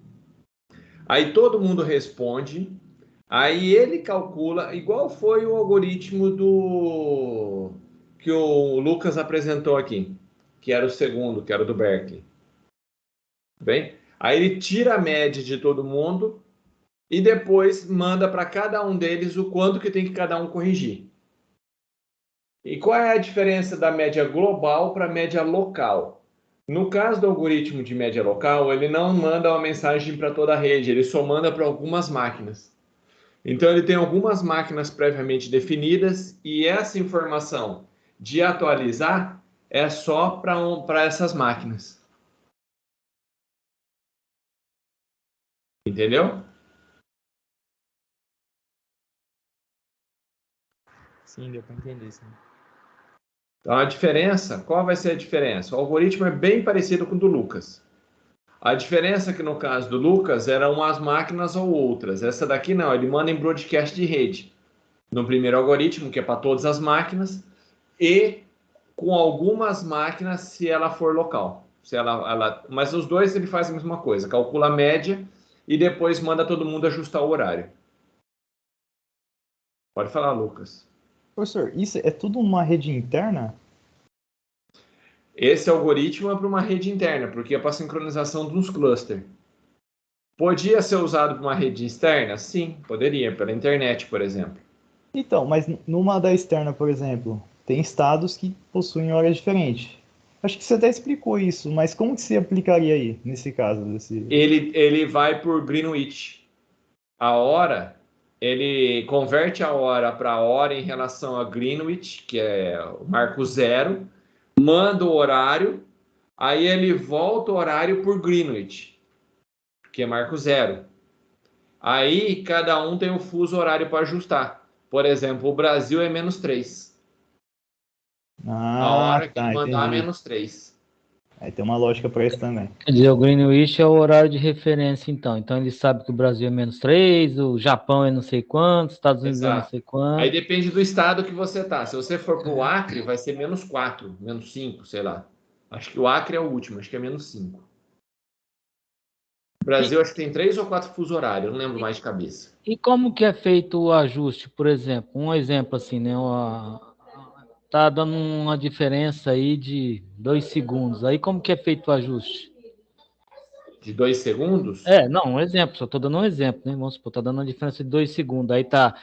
Aí todo mundo responde. Aí ele calcula, igual foi o algoritmo do que o Lucas apresentou aqui, que era o segundo, que era o do Berkeley. Bem? Aí ele tira a média de todo mundo e depois manda para cada um deles o quanto que tem que cada um corrigir. E qual é a diferença da média global para a média local? No caso do algoritmo de média local, ele não manda uma mensagem para toda a rede, ele só manda para algumas máquinas. Então, ele tem algumas máquinas previamente definidas e essa informação de atualizar é só para essas máquinas. Entendeu? Sim, deu para entender, sim. Então, a diferença, qual vai ser a diferença? O algoritmo é bem parecido com o do Lucas. A diferença é que no caso do Lucas eram umas máquinas ou outras. Essa daqui não, ele manda em broadcast de rede. No primeiro algoritmo, que é para todas as máquinas, e com algumas máquinas se ela for local. Mas os dois ele faz a mesma coisa, calcula a média e depois manda todo mundo ajustar o horário. Pode falar, Lucas. Professor, isso é tudo uma rede interna? Esse algoritmo é para uma rede interna, porque é para sincronização de uns clusters. Podia ser usado para uma rede externa? Sim, poderia, pela internet, por exemplo. Então, mas numa da externa, por exemplo, tem estados que possuem horas diferentes. Acho que você até explicou isso, mas como que se aplicaria aí, nesse caso? Ele vai por Greenwich. A hora, ele converte a hora para hora em relação a Greenwich, que é o marco zero, manda o horário, aí ele volta o horário por Greenwich, que é marco zero. Aí cada um tem um fuso horário para ajustar. Por exemplo, o Brasil é -3. A hora que mandar entendi. -3. Aí tem uma lógica para isso também. Quer dizer, o Greenwich é o horário de referência, então. Então ele sabe que o Brasil é -3, o Japão é não sei quanto, os Estados Unidos é não Exato. sei Aí quanto. depende do estado que você tá. Se você for pro Acre, vai ser -4, -5, sei lá. Acho que o Acre é o último, acho que é -5. O Brasil acho que tem 3 ou 4 fuso horários, eu não lembro mais de cabeça. E como que é feito o ajuste, por exemplo? Um exemplo assim, né? Tá dando uma diferença aí de 2 segundos. Aí como que é feito o ajuste? De 2 segundos? Não, um exemplo, só estou dando um exemplo, né? Vamos supor, tá dando uma diferença de 2 segundos. Aí tá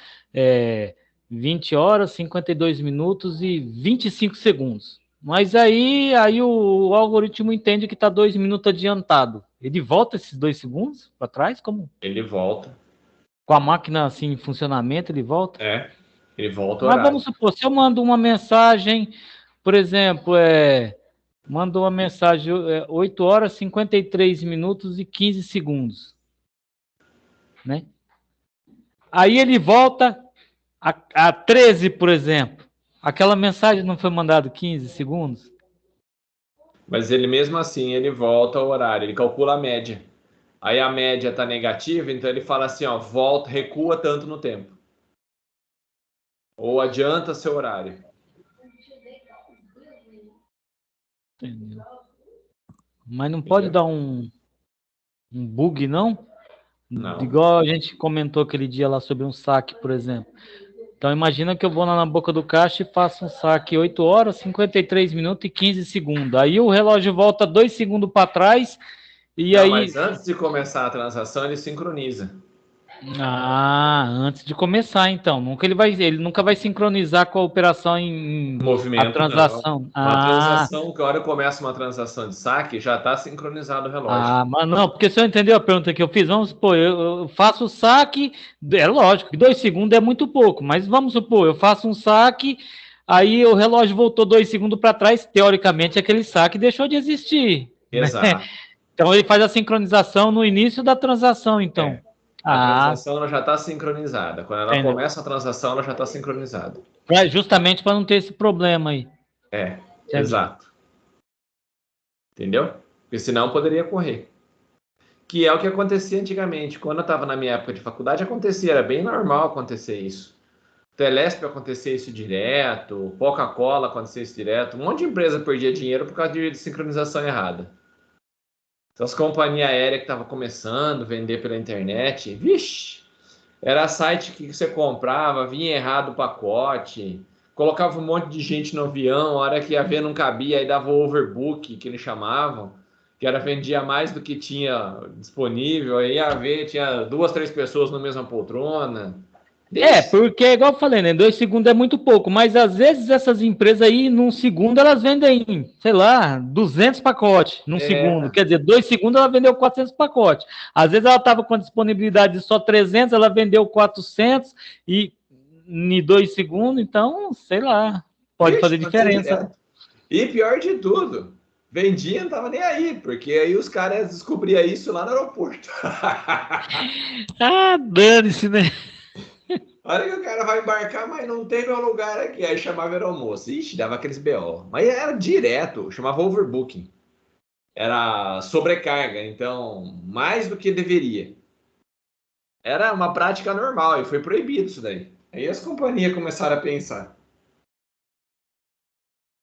20 horas, 52 minutos e 25 segundos. Mas aí o algoritmo entende que está 2 minutos adiantado. Ele volta esses 2 segundos para trás? Como? Ele volta. Com a máquina assim em funcionamento, ele volta? Ele volta o Mas horário. vamos supor, se eu mando uma mensagem, por exemplo, mando uma mensagem 8 horas, 53 minutos e 15 segundos, né? Aí ele volta a 13, por exemplo. Aquela mensagem não foi mandada 15 segundos? Mas ele mesmo assim, ele volta ao horário, ele calcula a média. Aí a média está negativa, então ele fala assim, ó, volta, recua tanto no tempo. Ou adianta seu horário. Entendeu? Mas não pode Entendeu? dar um bug, não? Não. Igual a gente comentou aquele dia lá sobre um saque, por exemplo. Então imagina que eu vou lá na boca do caixa e faço um saque 8 horas, 53 minutos e 15 segundos. Aí o relógio volta 2 segundos para trás e Não, aí... mas antes de começar a transação, ele sincroniza. Antes de começar, então. Ele nunca vai sincronizar com a operação a Movimento, não. transação. Uma transação, que a hora começa uma transação de saque, já está sincronizado o relógio. Mas não, porque se eu entender a pergunta que eu fiz, vamos supor, eu faço o saque, é lógico que 2 segundos é muito pouco, mas vamos supor, eu faço um saque, aí o relógio voltou 2 segundos para trás, teoricamente aquele saque deixou de existir, né? Exato. Então ele faz a sincronização no início da transação, então. A transação ela já está sincronizada. Quando ela Entendeu. começa a transação, ela já está sincronizada. Justamente para não ter esse problema aí. Entendeu. Exato. Entendeu? Porque senão poderia correr. Que é o que acontecia antigamente. Quando eu estava na minha época de faculdade, acontecia, era bem normal acontecer isso. Telesp acontecia isso direto, Coca-Cola acontecia isso direto, um monte de empresa perdia dinheiro por causa de sincronização errada. Então as companhias aéreas que estavam começando a vender pela internet, vixe, era site que você comprava, vinha errado o pacote, colocava um monte de gente no avião, a hora que ia ver não cabia, aí dava o overbook, que eles chamavam, que era vendia mais do que tinha disponível, aí ia ver, tinha 2, 3 pessoas na mesma poltrona. Porque, igual eu falei, né? 2 segundos é muito pouco, mas às vezes essas empresas aí, num segundo, elas vendem, sei lá, 200 pacotes num segundo. Quer dizer, 2 segundos ela vendeu 400 pacotes. Às vezes ela estava com a disponibilidade de só 300, ela vendeu 400 e em 2 segundos, então, sei lá, pode fazer diferença. E pior de tudo, vendia, não tava nem aí, porque aí os caras descobriam isso lá no aeroporto. Dane-se, né? Olha que o cara vai embarcar, mas não tem meu lugar aqui. Aí chamava aeromoça. Ixi, dava aqueles BO. Mas era direto, chamava overbooking. Era sobrecarga, então, mais do que deveria. Era uma prática normal e foi proibido isso daí. Aí as companhias começaram a pensar.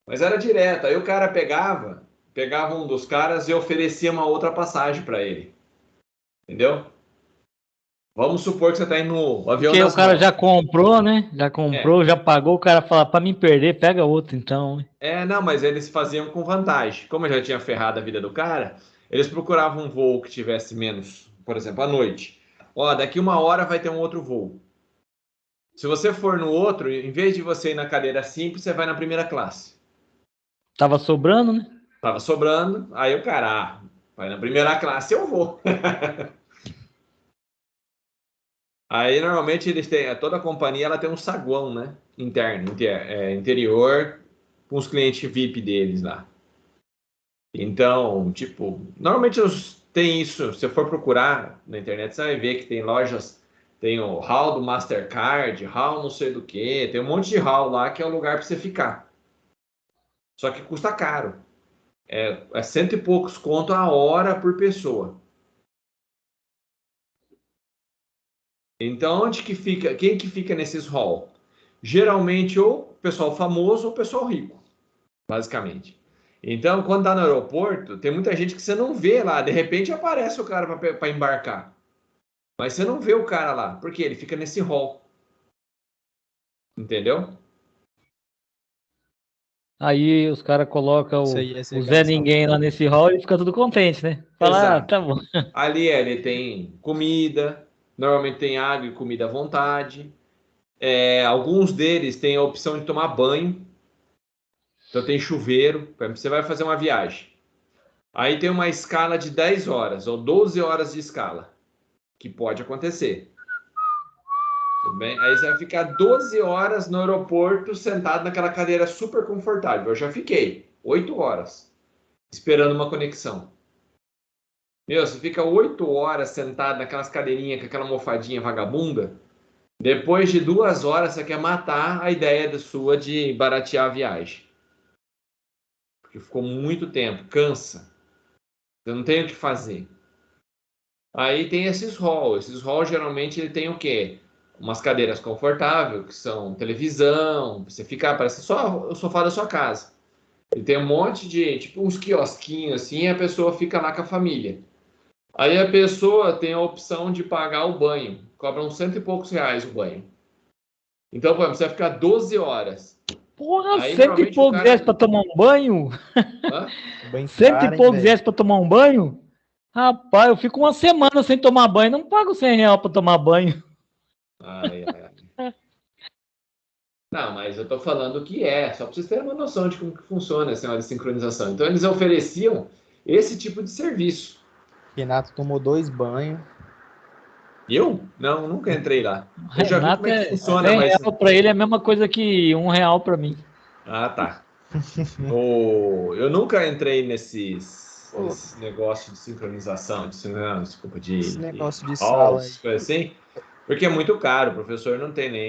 Mas era direto. Aí o cara pegava um dos caras e oferecia uma outra passagem para ele. Entendeu? Vamos supor que você está indo no avião Porque das o cara motos. já comprou, né? Já comprou, já pagou, o cara fala, para me perder, pega outro, então. Não, mas eles faziam com vantagem. Como eu já tinha ferrado a vida do cara, eles procuravam um voo que tivesse menos, por exemplo, à noite. Ó, daqui 1 hora vai ter um outro voo. Se você for no outro, em vez de você ir na cadeira simples, você vai na primeira classe. Tava sobrando, né? Tava sobrando, aí o cara, vai na primeira classe, eu vou. Aí normalmente eles têm, toda companhia ela tem um saguão, né? Interno, interior, com os clientes VIP deles lá. Então, tipo, normalmente tem isso. Se você for procurar na internet, você vai ver que tem lojas Tem o hall do Mastercard, hall não sei do que, tem um monte de hall lá que é o lugar para você ficar. Só que custa caro. É 100 e poucos conto a hora por pessoa. Então, onde que fica? Quem que fica nesses hall? Geralmente, ou pessoal famoso ou pessoal rico, basicamente. Então, quando tá no aeroporto, tem muita gente que você não vê lá. De repente, aparece o cara para embarcar. Mas você não vê o cara lá, porque ele fica nesse hall. Entendeu? Aí os caras colocam Isso aí, essa é o a Zé questão. Ninguém lá nesse hall e fica tudo contente, né? Fala, Exato. tá bom. Ali ele tem comida, normalmente tem água e comida à vontade. Alguns deles têm a opção de tomar banho. Então tem chuveiro, você vai fazer uma viagem. Aí tem uma escala de 10 horas ou 12 horas de escala, que pode acontecer. Tudo bem? Aí você vai ficar 12 horas no aeroporto sentado naquela cadeira super confortável. Eu já fiquei 8 horas esperando uma conexão. Meu, você fica 8 horas sentado naquelas cadeirinhas com aquela almofadinha vagabunda. Depois de 2 horas, você quer matar a ideia sua de baratear a viagem. Porque ficou muito tempo, cansa. Você não tem o que fazer. Aí tem esses halls. Esses halls geralmente ele tem o quê? Umas cadeiras confortáveis, que são televisão, você fica, parece só o sofá da sua casa. E tem um monte de, tipo uns quiosquinhos assim, e a pessoa fica lá com a família. Aí a pessoa tem a opção de pagar o banho. Cobra uns 100 e poucos reais o banho. Então, por exemplo, você vai ficar 12 horas. Porra, Aí, 100 e normalmente, o poucos cara... reais pra tomar um banho? Hã? Bem 100 caro, e hein, poucos velho? reais pra tomar um banho? Rapaz, eu fico uma semana sem tomar banho, não pago 100 reais pra tomar banho. Ai, ai, ai. Não, mas eu tô falando que só para vocês terem uma noção de como que funciona essa de sincronização. Então, eles ofereciam esse tipo de serviço. Renato tomou 2 banhos. E eu? Não, nunca entrei lá. Eu já vi como Renato é que é funciona, 100 mas... reais pra ele é a mesma coisa que R$ 1 pra mim. Ah, tá. Eu nunca entrei nesses Pô, negócios de sincronização, não, desculpa, esse de negócio de sala aí. halls, coisa assim, porque é muito caro, o professor não tem nem